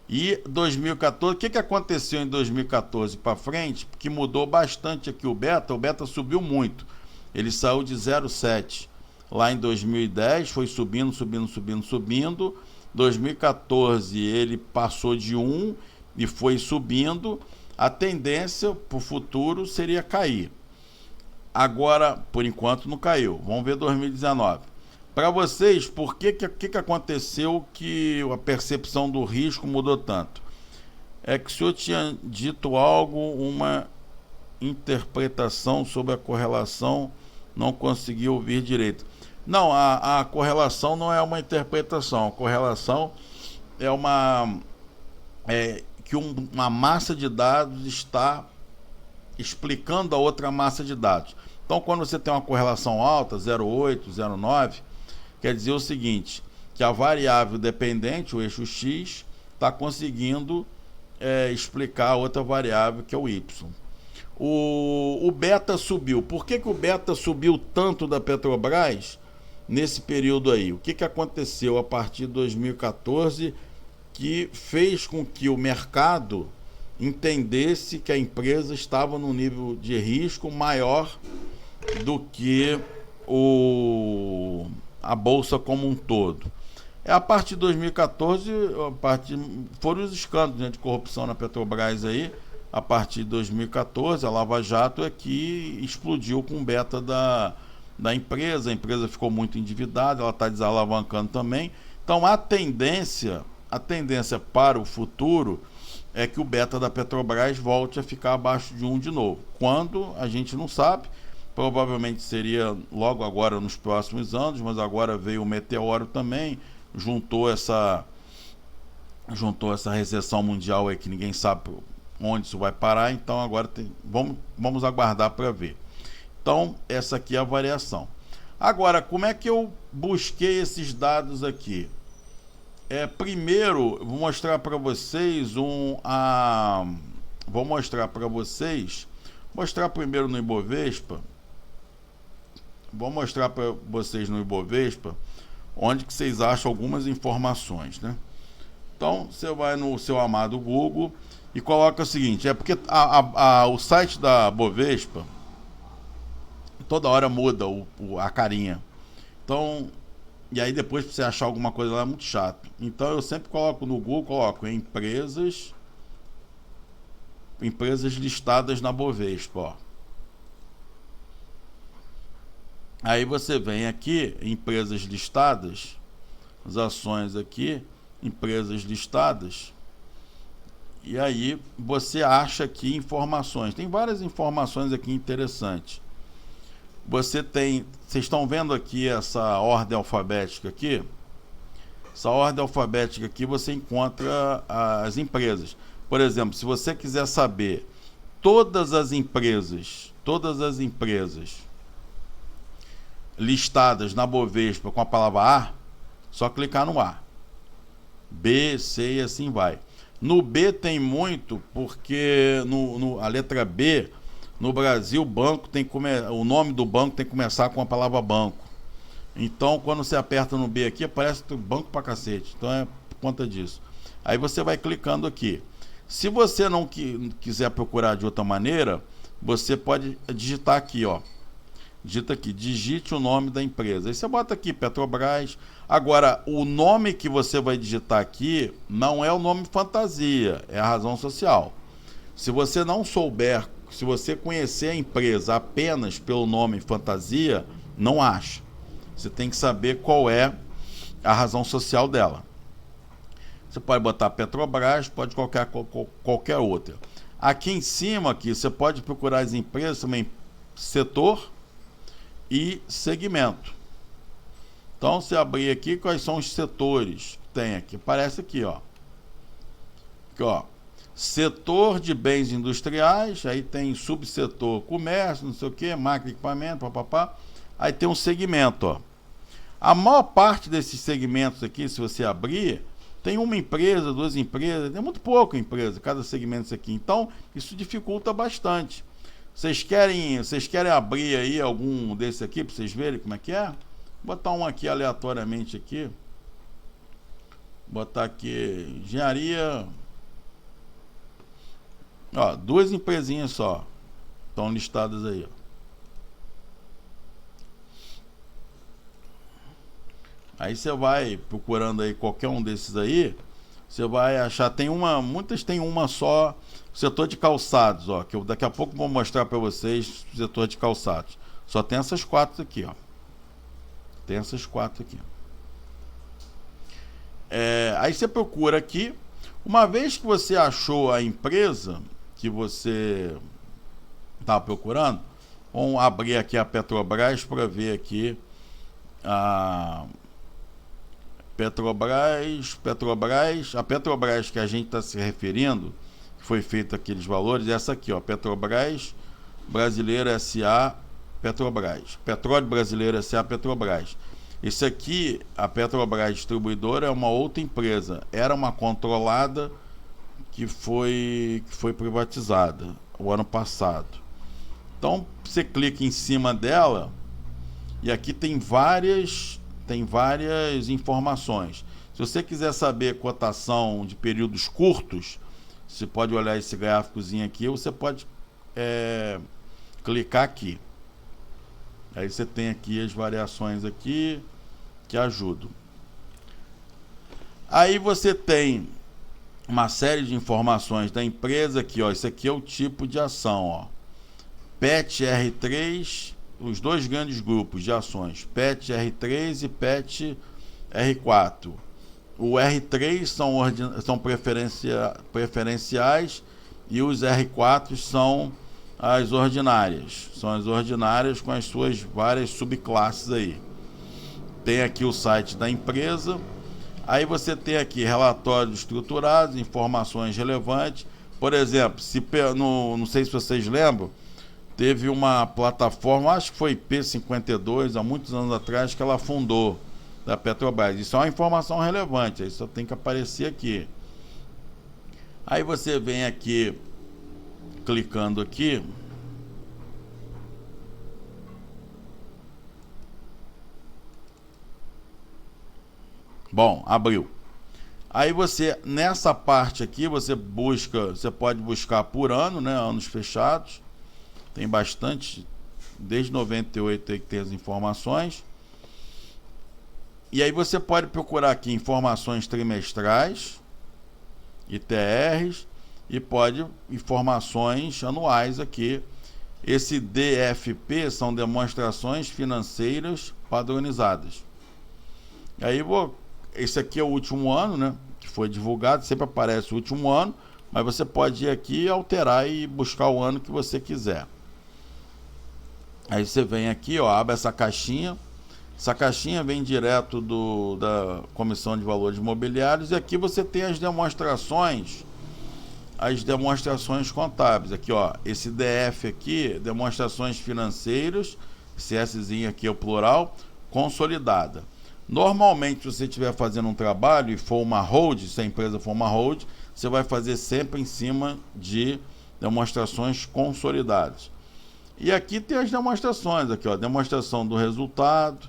E 2014, o que aconteceu em 2014 para frente? Que mudou bastante aqui o beta subiu muito. Ele saiu de 0,7 lá em 2010, foi subindo. 2014 ele passou de 1 e foi subindo. A tendência para o futuro seria cair. Agora, por enquanto, não caiu. Vamos ver 2019. Para vocês, por que aconteceu que a percepção do risco mudou tanto? É que o senhor tinha dito algo, uma interpretação sobre a correlação, não consegui ouvir direito. Não, a correlação não é uma interpretação. A correlação é uma massa de dados está explicando a outra massa de dados. Então, quando você tem uma correlação alta, 0,8, 0,9, quer dizer o seguinte, que a variável dependente, o eixo x, está conseguindo explicar a outra variável, que é o y. O beta subiu. Por que o beta subiu tanto da Petrobras nesse período aí? O que aconteceu a partir de 2014 que fez com que o mercado entendesse que a empresa estava num nível de risco maior do que a bolsa como um todo? A partir de 2014, foram os escândalos, né, de corrupção na Petrobras aí. A partir de 2014, a Lava Jato é que explodiu com o beta da empresa. A empresa ficou muito endividada, ela está desalavancando também. Então a tendência para o futuro é que o beta da Petrobras volte a ficar abaixo de 1 de novo. Quando, a gente não sabe, provavelmente seria logo agora nos próximos anos, mas agora veio o meteoro também, juntou essa recessão mundial aí que ninguém sabe onde isso vai parar. Então agora vamos aguardar para ver. Então essa aqui é a variação. Agora, como é que eu busquei esses dados aqui? Primeiro, vou mostrar para vocês mostrar primeiro no Ibovespa. Vou mostrar para vocês no Ibovespa onde que vocês acham algumas informações, né? Então, você vai no seu amado Google e coloca o seguinte, porque o site da Bovespa toda hora muda a carinha. Então, e aí depois, para você achar alguma coisa lá, é muito chato. Então eu sempre coloco no Google, coloco empresas listadas na Bovespa, ó. Aí você vem aqui, empresas listadas, as ações aqui, empresas listadas, e aí você acha aqui informações. Tem várias informações aqui interessantes. Vocês estão vendo aqui essa ordem alfabética aqui? Essa ordem alfabética aqui você encontra as empresas. Por exemplo, se você quiser saber todas as empresas listadas na Bovespa com a palavra A, só clicar no A. B, C e assim vai. No B tem muito, porque a letra B, no Brasil, o nome do banco tem que começar com a palavra banco. Então, quando você aperta no B aqui, aparece banco pra cacete. Então é por conta disso. Aí você vai clicando aqui. Se você não quiser procurar de outra maneira, você pode digitar aqui, ó. Digita aqui, digite o nome da empresa. Aí você bota aqui Petrobras. Agora, o nome que você vai digitar aqui não é o nome fantasia, é a razão social. Se você não souber, se você conhecer a empresa apenas pelo nome fantasia, não acha. Você tem que saber qual é a razão social dela. Você pode botar Petrobras, pode qualquer outra. Aqui em cima, aqui, você pode procurar as empresas também, setor e segmento. Então, se abrir aqui, quais são os setores que tem aqui? Aparece aqui, ó. Aqui, ó. Setor de bens industriais, aí tem subsetor comércio, não sei o que, máquina, equipamento, papapá. Aí tem um segmento, ó. A maior parte desses segmentos aqui, se você abrir, tem uma empresa, duas empresas, tem muito pouca empresa, cada segmento aqui. Então, isso dificulta bastante. Vocês querem abrir aí algum desse aqui para vocês verem como é que é? Vou botar um aqui aleatoriamente aqui. Botar aqui engenharia. Ó, duas empresinhas só estão listadas aí, ó. Aí você vai procurando aí qualquer um desses aí, Você vai achar, muitas tem uma só, setor de calçados, ó, que eu daqui a pouco vou mostrar para vocês, setor de calçados. Só tem essas 4 aqui, ó. Tem essas 4 aqui. Aí você procura aqui. Uma vez que você achou a empresa que você está procurando, vamos abrir aqui a Petrobras para ver aqui a Petrobras, a Petrobras que a gente está se referindo, que foi feito aqueles valores, essa aqui, ó, Petrobras Brasileira S.A. Petrobras, Petróleo Brasileiro S.A. Petrobras. Isso aqui, a Petrobras Distribuidora, é uma outra empresa, era uma controlada que foi privatizada o ano passado. Então você clica em cima dela e aqui tem várias informações. Se você quiser saber cotação de períodos curtos, você pode olhar esse gráficozinho aqui, ou você pode clicar aqui. Aí você tem aqui as variações aqui que ajudam. Aí você tem uma série de informações da empresa aqui, ó. Isso aqui é o tipo de ação, ó. PET R3, os dois grandes grupos de ações, PET R3 e PET R4. O R3 são preferenciais e os R4 são as ordinárias. São as ordinárias com as suas várias subclasses aí. Tem aqui o site da empresa. Aí você tem aqui relatórios estruturados, informações relevantes. Por exemplo, não sei se vocês lembram, teve uma plataforma, acho que foi P52, há muitos anos atrás, que ela fundou, da Petrobras. Isso é uma informação relevante, aí só tem que aparecer aqui. Aí você vem aqui, clicando aqui, bom, abriu. Aí você, nessa parte aqui, você pode buscar por ano, né, anos fechados. Tem bastante, desde 98 aí que tem as informações. E aí você pode procurar aqui informações trimestrais, ITRs, e pode informações anuais aqui. Esse DFP são demonstrações financeiras padronizadas. E aí esse aqui é o último ano, né, que foi divulgado, sempre aparece o último ano, mas você pode ir aqui, alterar e buscar o ano que você quiser. Aí você vem aqui, ó, abre essa caixinha. Essa caixinha vem direto da Comissão de Valores Imobiliários, e aqui você tem as demonstrações contábeis. Aqui, ó, esse DF aqui, demonstrações financeiras, esse Szinho aqui é o plural, consolidada. Normalmente, se você estiver fazendo um trabalho e for uma hold, se a empresa for uma hold, você vai fazer sempre em cima de demonstrações consolidadas. E aqui tem as demonstrações, aqui, ó, demonstração do resultado,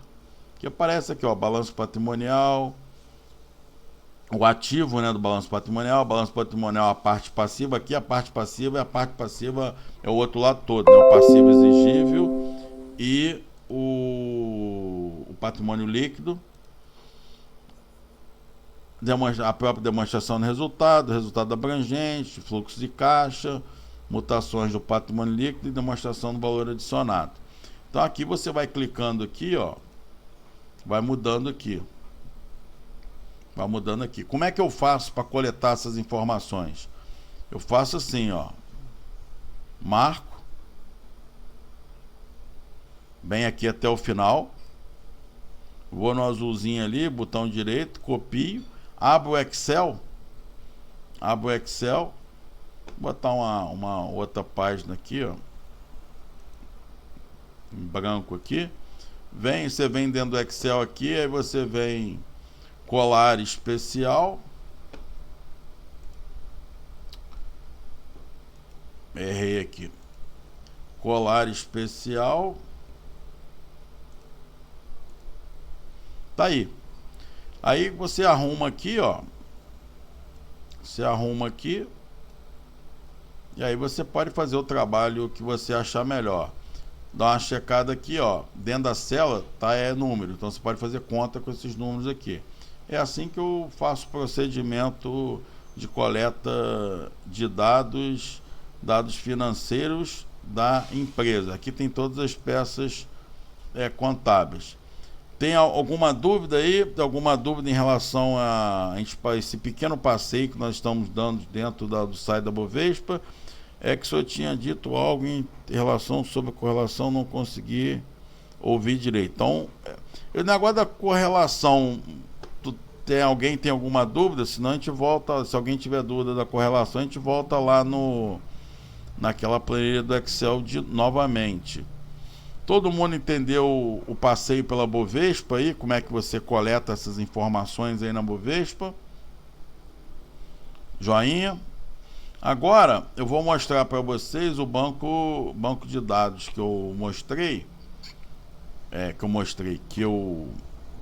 que aparece aqui, ó, balanço patrimonial, o ativo, né, do balanço patrimonial, a parte passiva. Aqui a parte passiva é o outro lado todo, né, o passivo exigível e o patrimônio líquido. A própria demonstração do resultado abrangente, fluxo de caixa, mutações do patrimônio líquido e demonstração do valor adicionado. Então aqui você vai clicando aqui, ó, vai mudando aqui. Como é que eu faço para coletar essas informações? Eu faço assim, ó, marco, bem aqui até o final, vou no azulzinho ali, botão direito, copio, abro o Excel, vou botar uma outra página aqui, ó, em branco aqui. Você vem dentro do Excel aqui, aí você vem colar especial, errei aqui, colar especial, tá aí. Aí você arruma aqui, ó, e aí você pode fazer o trabalho que você achar melhor. Dá uma checada aqui, ó, dentro da célula tá número, então você pode fazer conta com esses números aqui. É assim que eu faço o procedimento de coleta de dados, dados financeiros da empresa. Aqui tem todas as peças contábeis. Tem alguma dúvida aí? Alguma dúvida em relação a esse pequeno passeio que nós estamos dando dentro do site da Bovespa? É que o senhor tinha dito algo em relação sobre a correlação, não consegui ouvir direito. Então, o negócio da correlação, alguém tem alguma dúvida? Senão a gente volta, se alguém tiver dúvida da correlação, a gente volta lá naquela planilha do Excel novamente. Todo mundo entendeu o passeio pela Bovespa aí? Como é que você coleta essas informações aí na Bovespa? Joinha. Agora eu vou mostrar para vocês o banco de dados que eu mostrei, que eu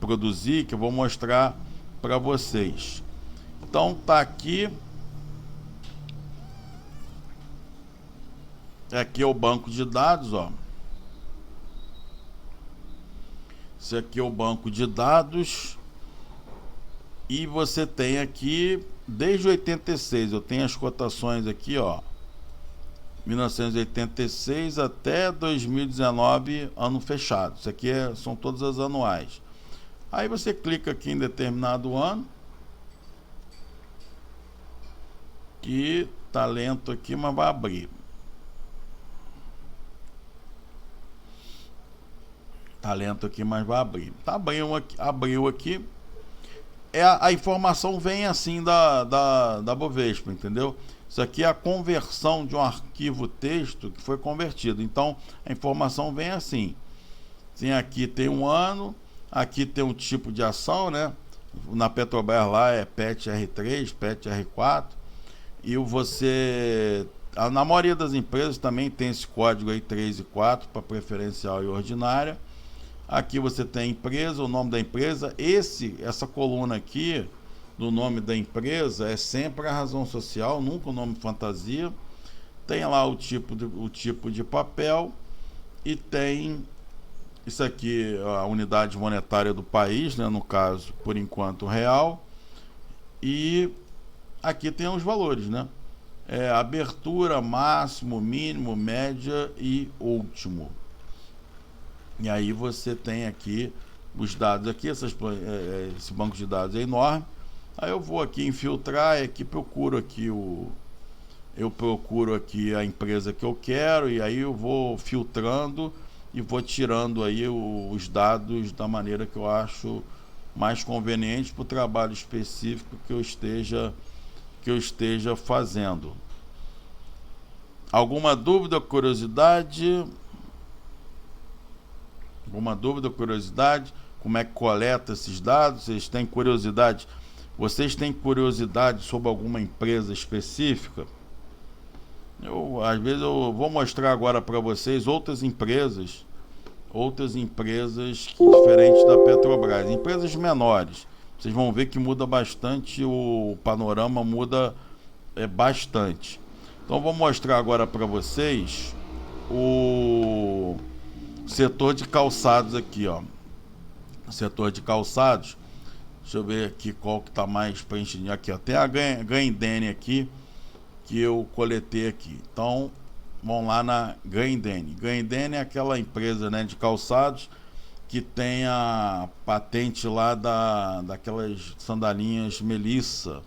produzi, que eu vou mostrar para vocês. Então tá aqui. Aqui é o banco de dados, ó. Esse aqui é o banco de dados. E você tem aqui, desde 86, eu tenho as cotações aqui, ó. 1986 até 2019, ano fechado. Isso aqui são todas as anuais. Aí você clica aqui em determinado ano. Que tá lento aqui, mas vai abrir. Tá lento aqui, mas vai abrir. Tá, abriu aqui. A informação vem assim da Bovespa, entendeu? Isso aqui é a conversão de um arquivo texto que foi convertido. Então, a informação vem assim. Aqui tem um ano, aqui tem um tipo de ação, né? Na Petrobras lá é PET R3, PET R4. E na maioria das empresas também tem esse código aí 3 e 4 para preferencial e ordinária. Aqui você tem a empresa, o nome da empresa. Essa coluna aqui do nome da empresa é sempre a razão social, nunca o nome fantasia. Tem lá o tipo de papel e tem isso aqui, a unidade monetária do país, né, no caso, por enquanto, real. E aqui tem os valores, né? Abertura, máximo, mínimo, média e último. E aí você tem aqui os dados aqui, esse banco de dados é enorme. Aí eu vou aqui em filtrar, aqui procuro aqui a empresa que eu quero, e aí eu vou filtrando e vou tirando aí os dados da maneira que eu acho mais conveniente para o trabalho específico que eu esteja fazendo. Alguma dúvida, curiosidade? Alguma dúvida, curiosidade? Como é que coleta esses dados? Vocês têm curiosidade? Vocês têm curiosidade sobre alguma empresa específica? Às vezes eu vou mostrar agora para vocês outras empresas diferentes da Petrobras, empresas menores. Vocês vão ver que muda bastante, o panorama muda bastante. Então vou mostrar agora para vocês o setor de calçados aqui, ó. Setor de calçados. Deixa eu ver aqui qual que tá mais preenchido. Aqui, ó. Tem a Grendene aqui que eu coletei aqui. Então, vamos lá na Grendene. Grendene é aquela empresa, né, de calçados que tem a patente lá daquelas sandalinhas Melissa.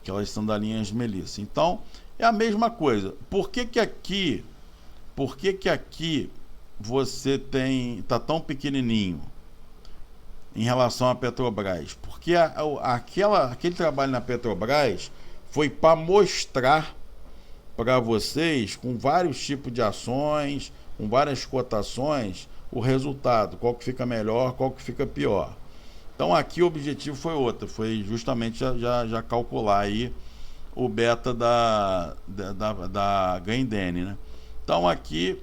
Aquelas sandalinhas Melissa. Então, é a mesma coisa. Por que que aqui você tá tão pequenininho em relação à Petrobras? Porque aquele trabalho na Petrobras foi para mostrar para vocês, com vários tipos de ações, com várias cotações, o resultado, qual que fica melhor, qual que fica pior. Então aqui o objetivo foi outro, foi justamente já calcular aí o beta da Grendene, né? Então aqui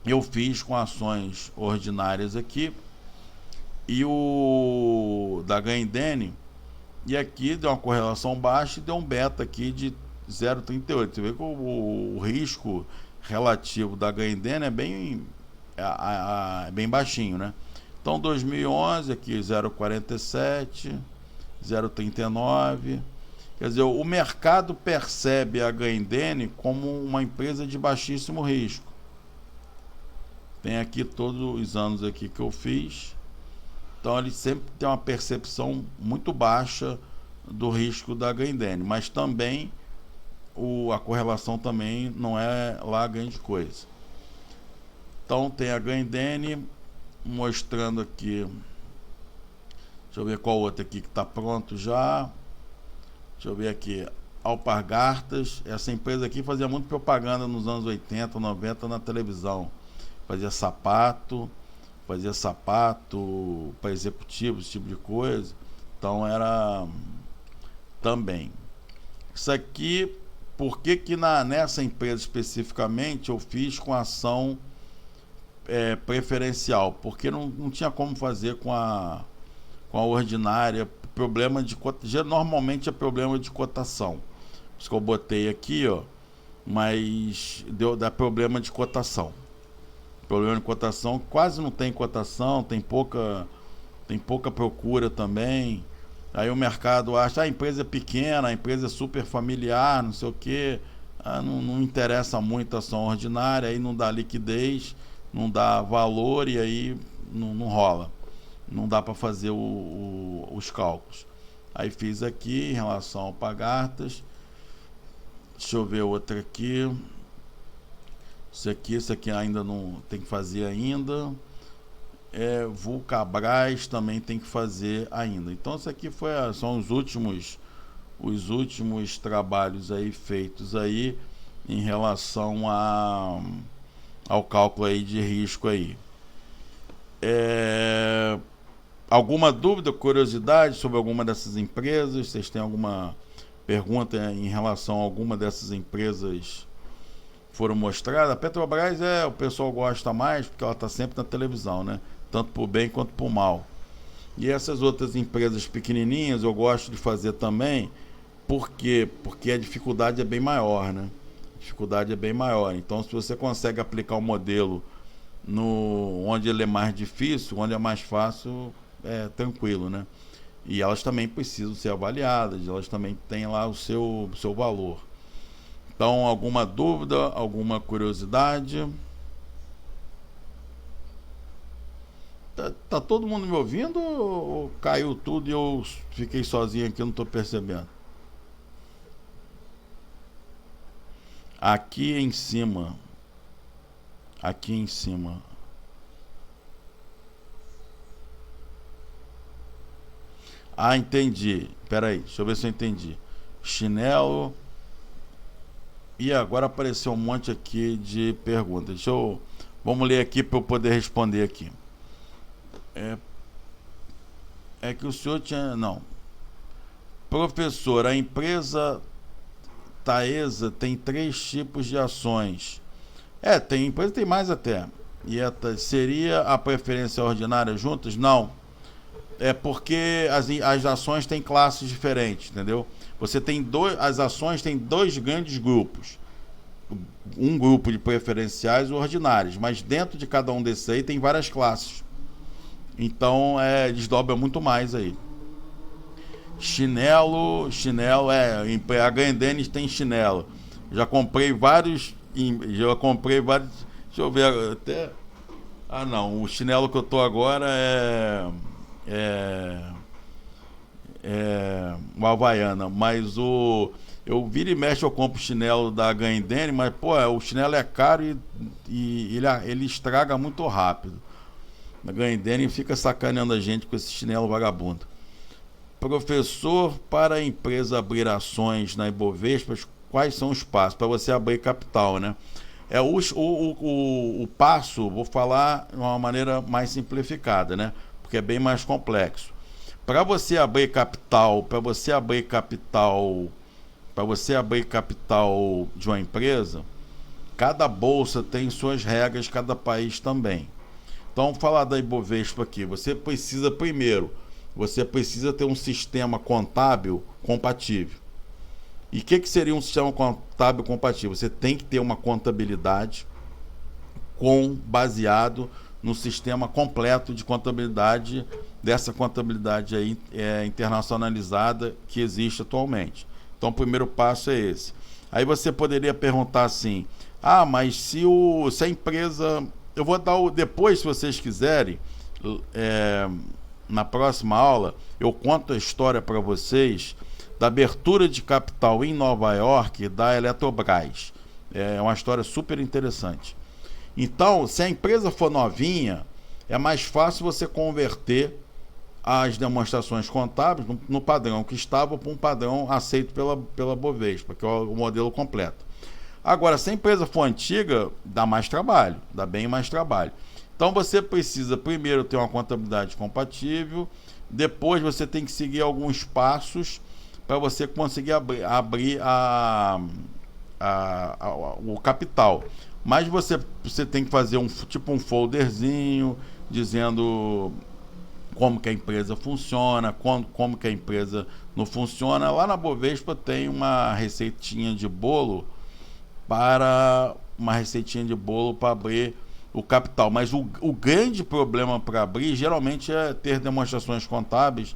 eu fiz com ações ordinárias aqui e o da Grendene, e aqui deu uma correlação baixa e deu um beta aqui de 0,38. Você vê que o risco relativo da Grendene é bem baixinho, né? Então 2011 aqui 0,47, 0,39. Quer dizer, o mercado percebe a Grendene como uma empresa de baixíssimo risco. Tem aqui todos os anos aqui que eu fiz. Então ele sempre tem uma percepção muito baixa do risco da Grendene, mas também a correlação também não é lá grande coisa. Então tem a Grendene mostrando aqui. Deixa eu ver qual outra aqui que está pronto já. Deixa eu ver aqui. Alpargatas. Essa empresa aqui fazia muito propaganda nos anos 80, 90 na televisão. Fazia sapato para executivos, esse tipo de coisa. Então era também. Isso aqui, por que nessa empresa especificamente eu fiz com ação preferencial? Porque não tinha como fazer com a ordinária. Problema de normalmente é problema de cotação. Por isso que eu botei aqui, ó, mas dá problema de cotação. Problema de cotação, quase não tem cotação, tem pouca procura também. Aí o mercado acha, a empresa é pequena, a empresa é super familiar, não sei o que, não interessa muito a ação ordinária, aí não dá liquidez, não dá valor e aí não rola. Não dá para fazer os cálculos. Aí fiz aqui em relação ao Alpargatas. Deixa eu ver outra aqui. Isso aqui ainda não tem que fazer ainda. Vulcabras também tem que fazer ainda. Então isso aqui são os últimos trabalhos aí feitos aí em relação ao cálculo aí de risco aí. Alguma dúvida, curiosidade sobre alguma dessas empresas? Vocês têm alguma pergunta em relação a alguma dessas empresas que foram mostradas? A Petrobras o pessoal gosta mais porque ela está sempre na televisão, né? Tanto por bem quanto por mal. E essas outras empresas pequenininhas eu gosto de fazer também, porque a dificuldade é bem maior, né? A dificuldade é bem maior. Então, se você consegue aplicar o modelo onde ele é mais difícil, onde é mais fácil, é tranquilo, né? E elas também precisam ser avaliadas, elas também têm lá o seu valor. Então, alguma dúvida, alguma curiosidade? Tá todo mundo me ouvindo ou caiu tudo e eu fiquei sozinho aqui, não estou percebendo? Aqui em cima. Ah, entendi. Espera aí, deixa eu ver se eu entendi. Chinelo. E agora apareceu um monte aqui de perguntas. Vamos ler aqui para eu poder responder aqui. É que o senhor tinha... Não. Professor, a empresa Taesa tem 3 tipos de ações. Tem empresa, tem mais até. E seria a preferência ordinária juntas? Não. É porque as ações têm classes diferentes, entendeu? As ações têm 2 grandes grupos. Um grupo de preferenciais e ordinários, mas dentro de cada um desses aí tem várias classes. Então desdobra muito mais aí. Chinelo, a Grendene tem chinelo. Já comprei vários. Deixa eu ver até. Ah não, o chinelo que eu tô agora uma Havaiana, mas eu viro e mexe, eu compro o chinelo da Grendene, mas o chinelo é caro e ele estraga muito rápido. A Grendene fica sacaneando a gente com esse chinelo vagabundo. Professor, para a empresa abrir ações na Ibovespa, quais são os passos para você abrir capital, né? O passo, vou falar de uma maneira mais simplificada, né? Porque é bem mais complexo. Para você abrir capital de uma empresa, cada bolsa tem suas regras, cada país também. Então, vamos falar da Ibovespa aqui. Você precisa ter um sistema contábil compatível. E o que seria um sistema contábil compatível? Você tem que ter uma contabilidade baseado no sistema completo de contabilidade, dessa contabilidade aí, internacionalizada que existe atualmente. Então, o primeiro passo é esse. Aí você poderia perguntar assim, mas se a empresa... Eu vou dar depois, se vocês quiserem, na próxima aula, eu conto a história para vocês da abertura de capital em Nova York da Eletrobras. É uma história super interessante. Então, se a empresa for novinha, é mais fácil você converter as demonstrações contábeis no padrão que estava para um padrão aceito pela Bovespa, que é o modelo completo. Agora, se a empresa for antiga, dá mais trabalho, dá bem mais trabalho. Então, você precisa primeiro ter uma contabilidade compatível, depois você tem que seguir alguns passos para você conseguir abrir o capital. Mas você tem que fazer um folderzinho dizendo como que a empresa funciona, como que a empresa não funciona. Lá na Bovespa tem uma receitinha de bolo para abrir o capital. Mas o grande problema para abrir geralmente é ter demonstrações contábeis.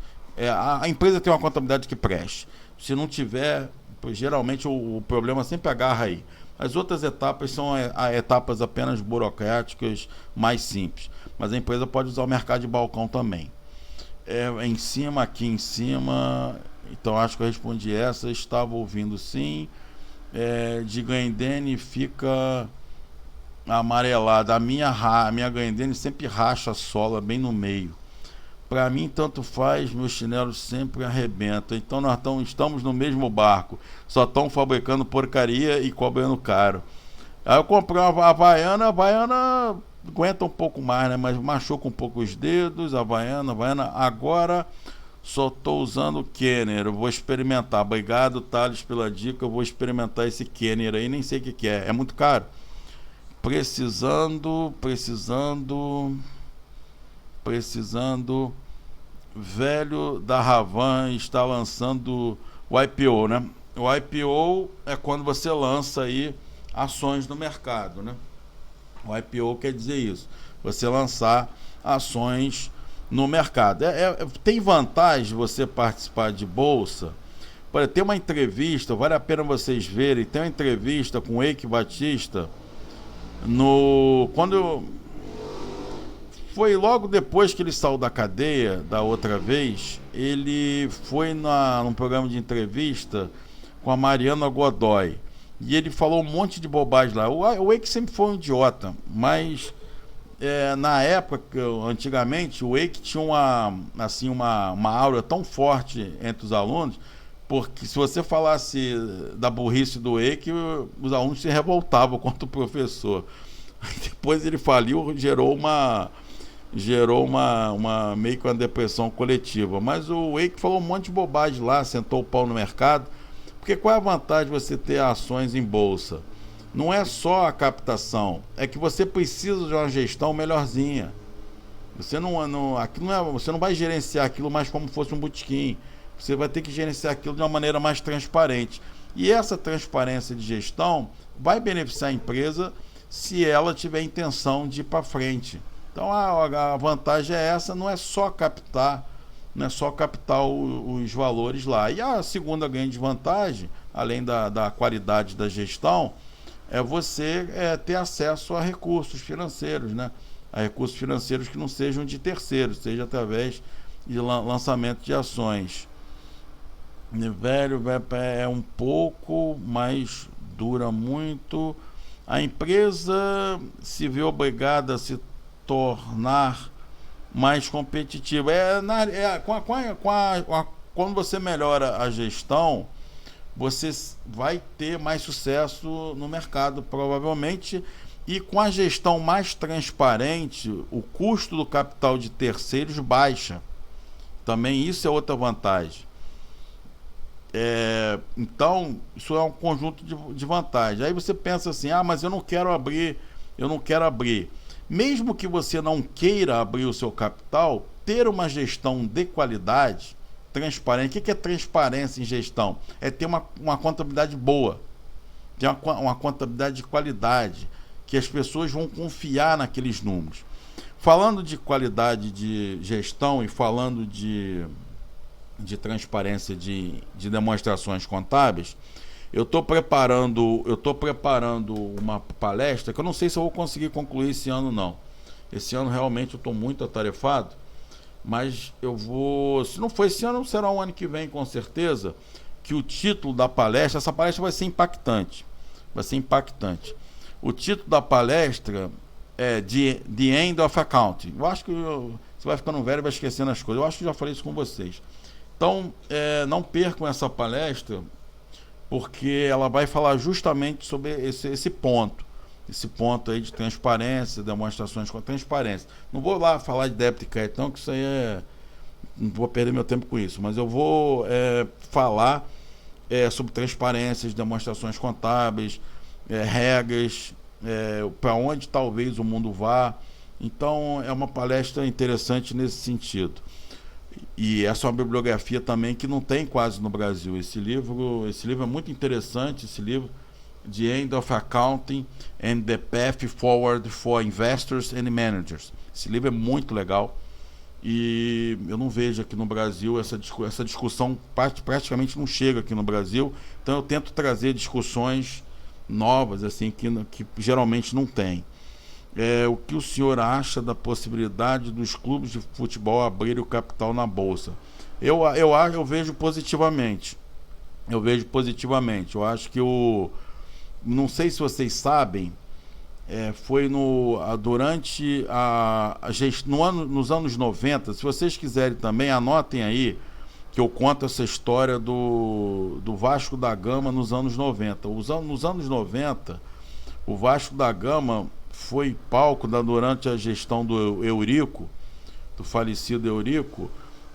A empresa tem uma contabilidade que preste. Se não tiver, geralmente o problema sempre agarra aí. As outras etapas são etapas apenas burocráticas, mais simples. Mas a empresa pode usar o mercado de balcão também. Aqui em cima. Então acho que eu respondi essa. Estava ouvindo sim. De Glendene fica amarelada. A minha Glendene sempre racha a sola bem no meio. Para mim, tanto faz, meus chinelos sempre arrebentam. Então nós estamos no mesmo barco. Só estão fabricando porcaria e cobrando caro. Aí eu comprei uma Havaiana, a Havaiana aguenta um pouco mais, né? Mas machuca um pouco os dedos, a Havaiana. Agora só estou usando o Kenner. Eu vou experimentar. Obrigado, Thales, pela dica. Eu vou experimentar esse Kenner aí, nem sei o que é. É muito caro. Precisando. Velho da Ravan está lançando o IPO, né? O IPO é quando você lança aí ações no mercado, né? O IPO quer dizer isso, você lançar ações no mercado. Tem vantagem você participar de bolsa. Tem uma entrevista, vale a pena vocês verem. Tem uma entrevista com o Eike Batista foi logo depois que ele saiu da cadeia da outra vez. Ele foi num programa de entrevista com a Mariana Godoy e ele falou um monte de bobagem lá. O Eike sempre foi um idiota, mas na época, antigamente, o Eike tinha uma aura tão forte entre os alunos, porque se você falasse da burrice do Eike, os alunos se revoltavam contra o professor. Depois ele faliu, gerou uma meio que uma depressão coletiva. Mas o Eike falou um monte de bobagem lá, sentou o pau no mercado. Porque qual é a vantagem de você ter ações em bolsa? Não é só a captação, é que você precisa de uma gestão melhorzinha. Você você não vai gerenciar aquilo mais como fosse um botequim. Você vai ter que gerenciar aquilo de uma maneira mais transparente. E essa transparência de gestão vai beneficiar a empresa se ela tiver intenção de ir para frente. Então a vantagem é essa, não é só captar os valores lá. E a segunda grande vantagem, além da qualidade da gestão, é você ter acesso a recursos financeiros, né? A recursos financeiros que não sejam de terceiros, seja através de lançamento de ações. Velho é um pouco, mas dura muito. A empresa se vê obrigada a se tornar mais competitiva. Quando você melhora a gestão, você vai ter mais sucesso no mercado, provavelmente. E com a gestão mais transparente, o custo do capital de terceiros baixa. Também isso é outra vantagem. Então, isso é um conjunto de vantagens. Aí você pensa assim, mas eu não quero abrir. Mesmo que você não queira abrir o seu capital, ter uma gestão de qualidade, transparente. O que é transparência em gestão? É ter uma contabilidade boa, ter uma contabilidade de qualidade, que as pessoas vão confiar naqueles números. Falando de qualidade de gestão e falando de transparência de demonstrações contábeis, eu estou preparando uma palestra que eu não sei se eu vou conseguir concluir esse ano, não. Esse ano realmente eu estou muito atarefado, mas eu vou, se não for esse ano, será o ano que vem com certeza, que o título da palestra, essa palestra vai ser impactante. O título da palestra é The End of Accounting. Eu acho que você vai ficando velho e vai esquecendo as coisas. Eu acho que já falei isso com vocês. Então, não percam essa palestra, porque ela vai falar justamente sobre esse ponto. Esse ponto aí de transparência, demonstrações com transparência. Não vou lá falar de débito e crédito, não, que isso aí não vou perder meu tempo com isso, mas eu vou falar sobre transparências, demonstrações contábeis, regras, para onde talvez o mundo vá. Então é uma palestra interessante nesse sentido. E essa é uma bibliografia também que não tem quase no Brasil. Esse livro é muito interessante, esse livro, The End of Accounting and the Path Forward for Investors and Managers. Esse livro é muito legal e eu não vejo aqui no Brasil essa discussão, praticamente não chega aqui no Brasil. Então eu tento trazer discussões novas assim que geralmente não tem. O que o senhor acha da possibilidade dos clubes de futebol abrirem o capital na bolsa? Eu vejo positivamente. Eu acho que não sei se vocês sabem, foi durante nos anos 90. Se vocês quiserem também, anotem aí, que eu conto essa história do Vasco da Gama nos anos 90. Nos anos 90, o Vasco da Gama foi palco durante a gestão do Eurico, do falecido Eurico.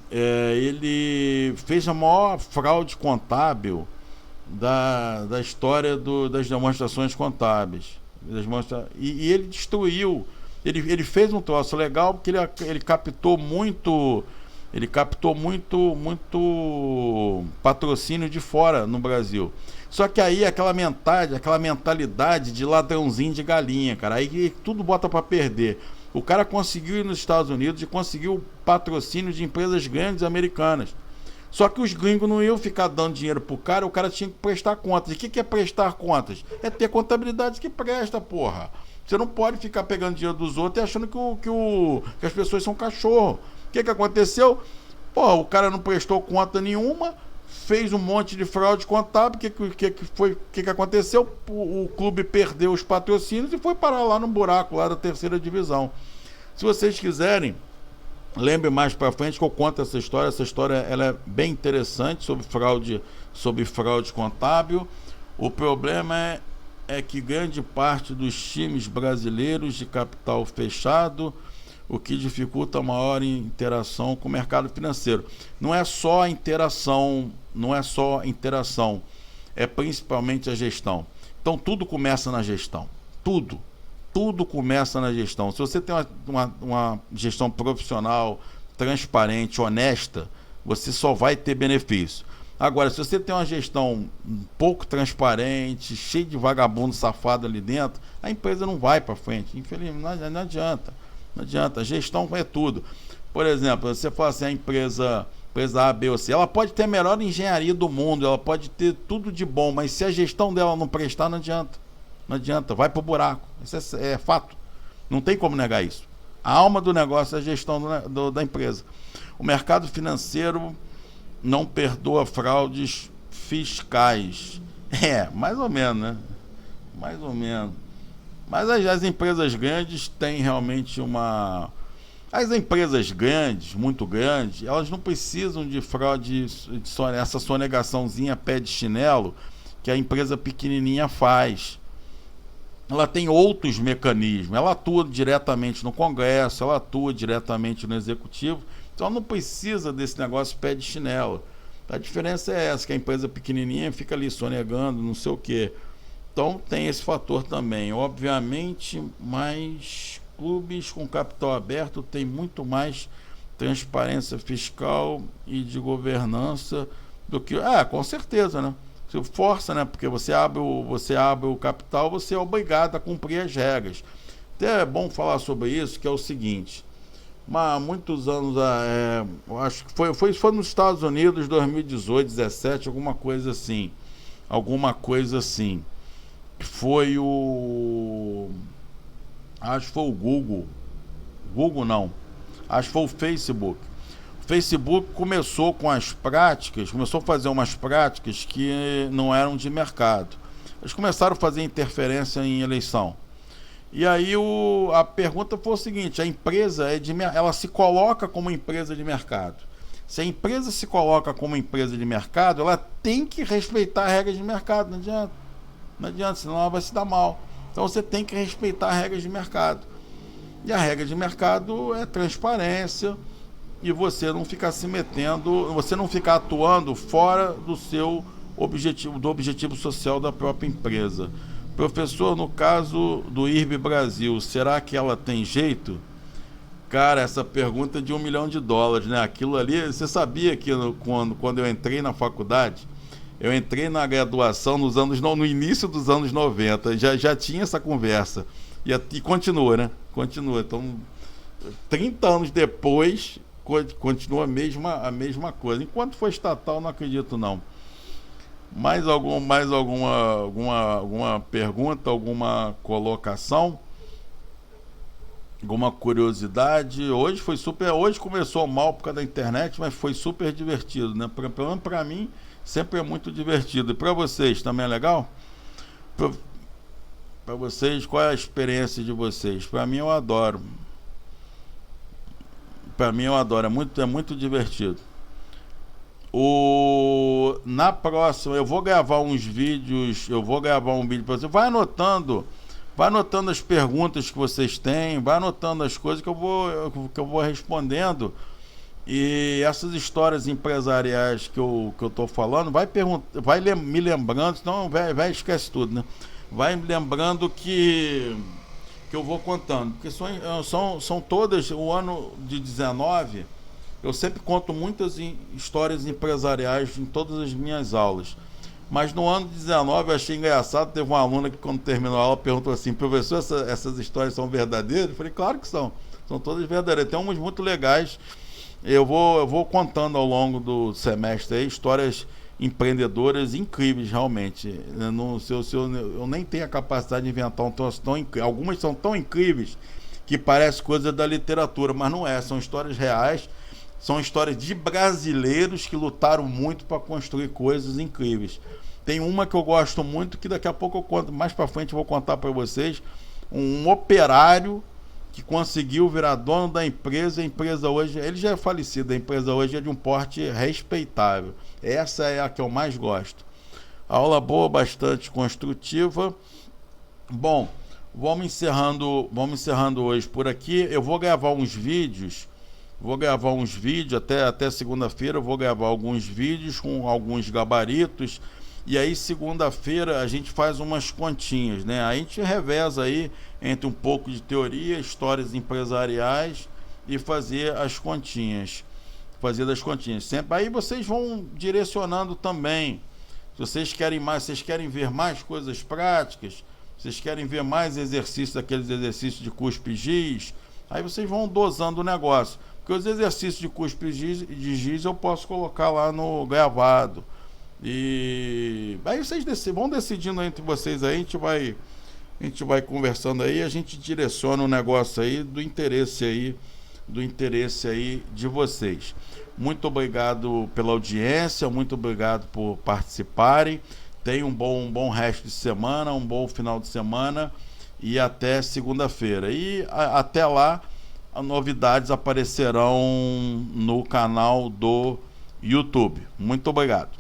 Ele fez a maior fraude contábil da história das demonstrações contábeis. E ele destruiu. Ele fez um troço legal porque ele captou muito patrocínio de fora no Brasil. Só que aí aquela mentalidade de ladrãozinho de galinha, cara, aí tudo bota para perder. O cara conseguiu ir nos Estados Unidos e conseguiu patrocínio de empresas grandes americanas. Só que os gringos não iam ficar dando dinheiro pro cara, o cara tinha que prestar contas. E o que é prestar contas? É ter contabilidade que presta, porra. Você não pode ficar pegando dinheiro dos outros e achando que as pessoas são cachorro. O que aconteceu? Porra, o cara não prestou conta nenhuma, fez um monte de fraude contábil. O que aconteceu? O clube perdeu os patrocínios e foi parar lá no buraco, lá da terceira divisão. Se vocês quiserem, lembre mais para frente que eu conto essa história. Essa história ela é bem interessante sobre fraude contábil. O problema é que grande parte dos times brasileiros de capital fechado, o que dificulta a maior interação com o mercado financeiro. Não é só a interação, é principalmente a gestão. Então tudo começa na gestão. Tudo começa na gestão. Se você tem uma gestão profissional, transparente, honesta, você só vai ter benefício. Agora, se você tem uma gestão um pouco transparente, cheia de vagabundo safado ali dentro, a empresa não vai para frente. Infelizmente, não adianta. Não adianta. A gestão é tudo. Por exemplo, você fala assim, a empresa A, B ou C, ela pode ter a melhor engenharia do mundo, ela pode ter tudo de bom, mas se a gestão dela não prestar, não adianta. Não adianta, vai pro buraco. Isso é fato. Não tem como negar isso. A alma do negócio é a gestão da empresa. O mercado financeiro não perdoa fraudes fiscais. Mais ou menos, né? Mais ou menos. Mas as empresas grandes têm realmente As empresas grandes, muito grandes, elas não precisam de fraude, essa sonegaçãozinha pé de chinelo que a empresa pequenininha faz. Ela tem outros mecanismos, ela atua diretamente no Congresso, ela atua diretamente no Executivo, então ela não precisa desse negócio pé de chinelo. A diferença é essa, que a empresa pequenininha fica ali sonegando, não sei o quê. Então tem esse fator também. Obviamente, mais clubes com capital aberto têm muito mais transparência fiscal e de governança do que... com certeza, né? Você força, né? Porque você abre o capital, você é obrigado a cumprir as regras. Até é bom falar sobre isso, que é o seguinte. Mas há muitos anos, eu acho que foi nos Estados Unidos, 2018, 17, alguma coisa assim. Alguma coisa assim. Foi o... Acho que foi o Google. Google não. Acho que foi o Facebook. O Facebook começou com as práticas, começou a fazer umas práticas que não eram de mercado. Eles começaram a fazer interferência em eleição. E aí a pergunta foi o seguinte: a empresa ela se coloca como empresa de mercado. Se a empresa se coloca como empresa de mercado, ela tem que respeitar a regra de mercado. Não adianta, senão ela vai se dar mal. Então você tem que respeitar a regra de mercado. E a regra de mercado é transparência e você não ficar se metendo, você não ficar atuando fora do seu objetivo, do objetivo social da própria empresa. Professor, no caso do IRB Brasil, será que ela tem jeito? Cara, essa pergunta é de $1 milhão, né? Aquilo ali, você sabia que quando eu entrei na faculdade, eu entrei na graduação no início dos anos 90, já tinha essa conversa. E continua, né? Continua. Então, 30 anos depois, continua a mesma coisa. Enquanto for estatal, não acredito não. Mais alguma pergunta, alguma colocação? Alguma curiosidade? Hoje começou mal por causa da internet, mas foi super divertido, né? Pelo menos para mim, sempre é muito divertido. E para vocês também é legal? Para vocês, qual é a experiência de vocês? Para mim eu adoro. É muito divertido. Na próxima eu vou gravar uns vídeos, um vídeo para você. Vai anotando as perguntas que vocês têm, vai anotando as coisas que eu vou respondendo. E essas histórias empresariais que eu tô falando, vai me lembrando, senão vai esquece tudo, né? Vai me lembrando que eu vou contando, porque são todas, o ano de 19, eu sempre conto muitas histórias empresariais em todas as minhas aulas. Mas no ano de 19 eu achei engraçado, teve uma aluna que quando terminou a aula perguntou assim: professor, essas histórias são verdadeiras? Eu falei, claro que são todas verdadeiras, tem umas muito legais. Eu vou contando ao longo do semestre aí, histórias empreendedoras incríveis, realmente. Eu nem tenho a capacidade de inventar um troço tão incrível. Algumas são tão incríveis que parece coisa da literatura, mas não é. São histórias reais, são histórias de brasileiros que lutaram muito para construir coisas incríveis. Tem uma que eu gosto muito, que daqui a pouco eu conto, mais para frente eu vou contar para vocês. Um operário que conseguiu virar dono da empresa. A empresa hoje, ele já é falecido, a empresa hoje é de um porte respeitável. Essa é a que eu mais gosto. Aula boa, bastante construtiva. Bom, vamos encerrando hoje por aqui. Eu vou gravar uns vídeos, até segunda-feira eu vou gravar alguns vídeos com alguns gabaritos. E aí segunda-feira a gente faz umas continhas, né? A gente reveza aí entre um pouco de teoria, histórias empresariais e fazer das continhas. Sempre aí vocês vão direcionando também. Se vocês querem mais, vocês querem ver mais coisas práticas, vocês querem ver mais exercícios, aqueles exercícios de cuspe giz, aí vocês vão dosando o negócio. Porque os exercícios de cuspe de giz eu posso colocar lá no gravado. E aí vocês vão decidindo entre vocês aí, a gente vai conversando aí, a gente direciona o negócio aí do interesse aí de vocês. Muito obrigado pela audiência, muito obrigado por participarem. Tenham um bom resto de semana, um bom final de semana e até segunda-feira. E até lá, as novidades aparecerão no canal do YouTube. Muito obrigado.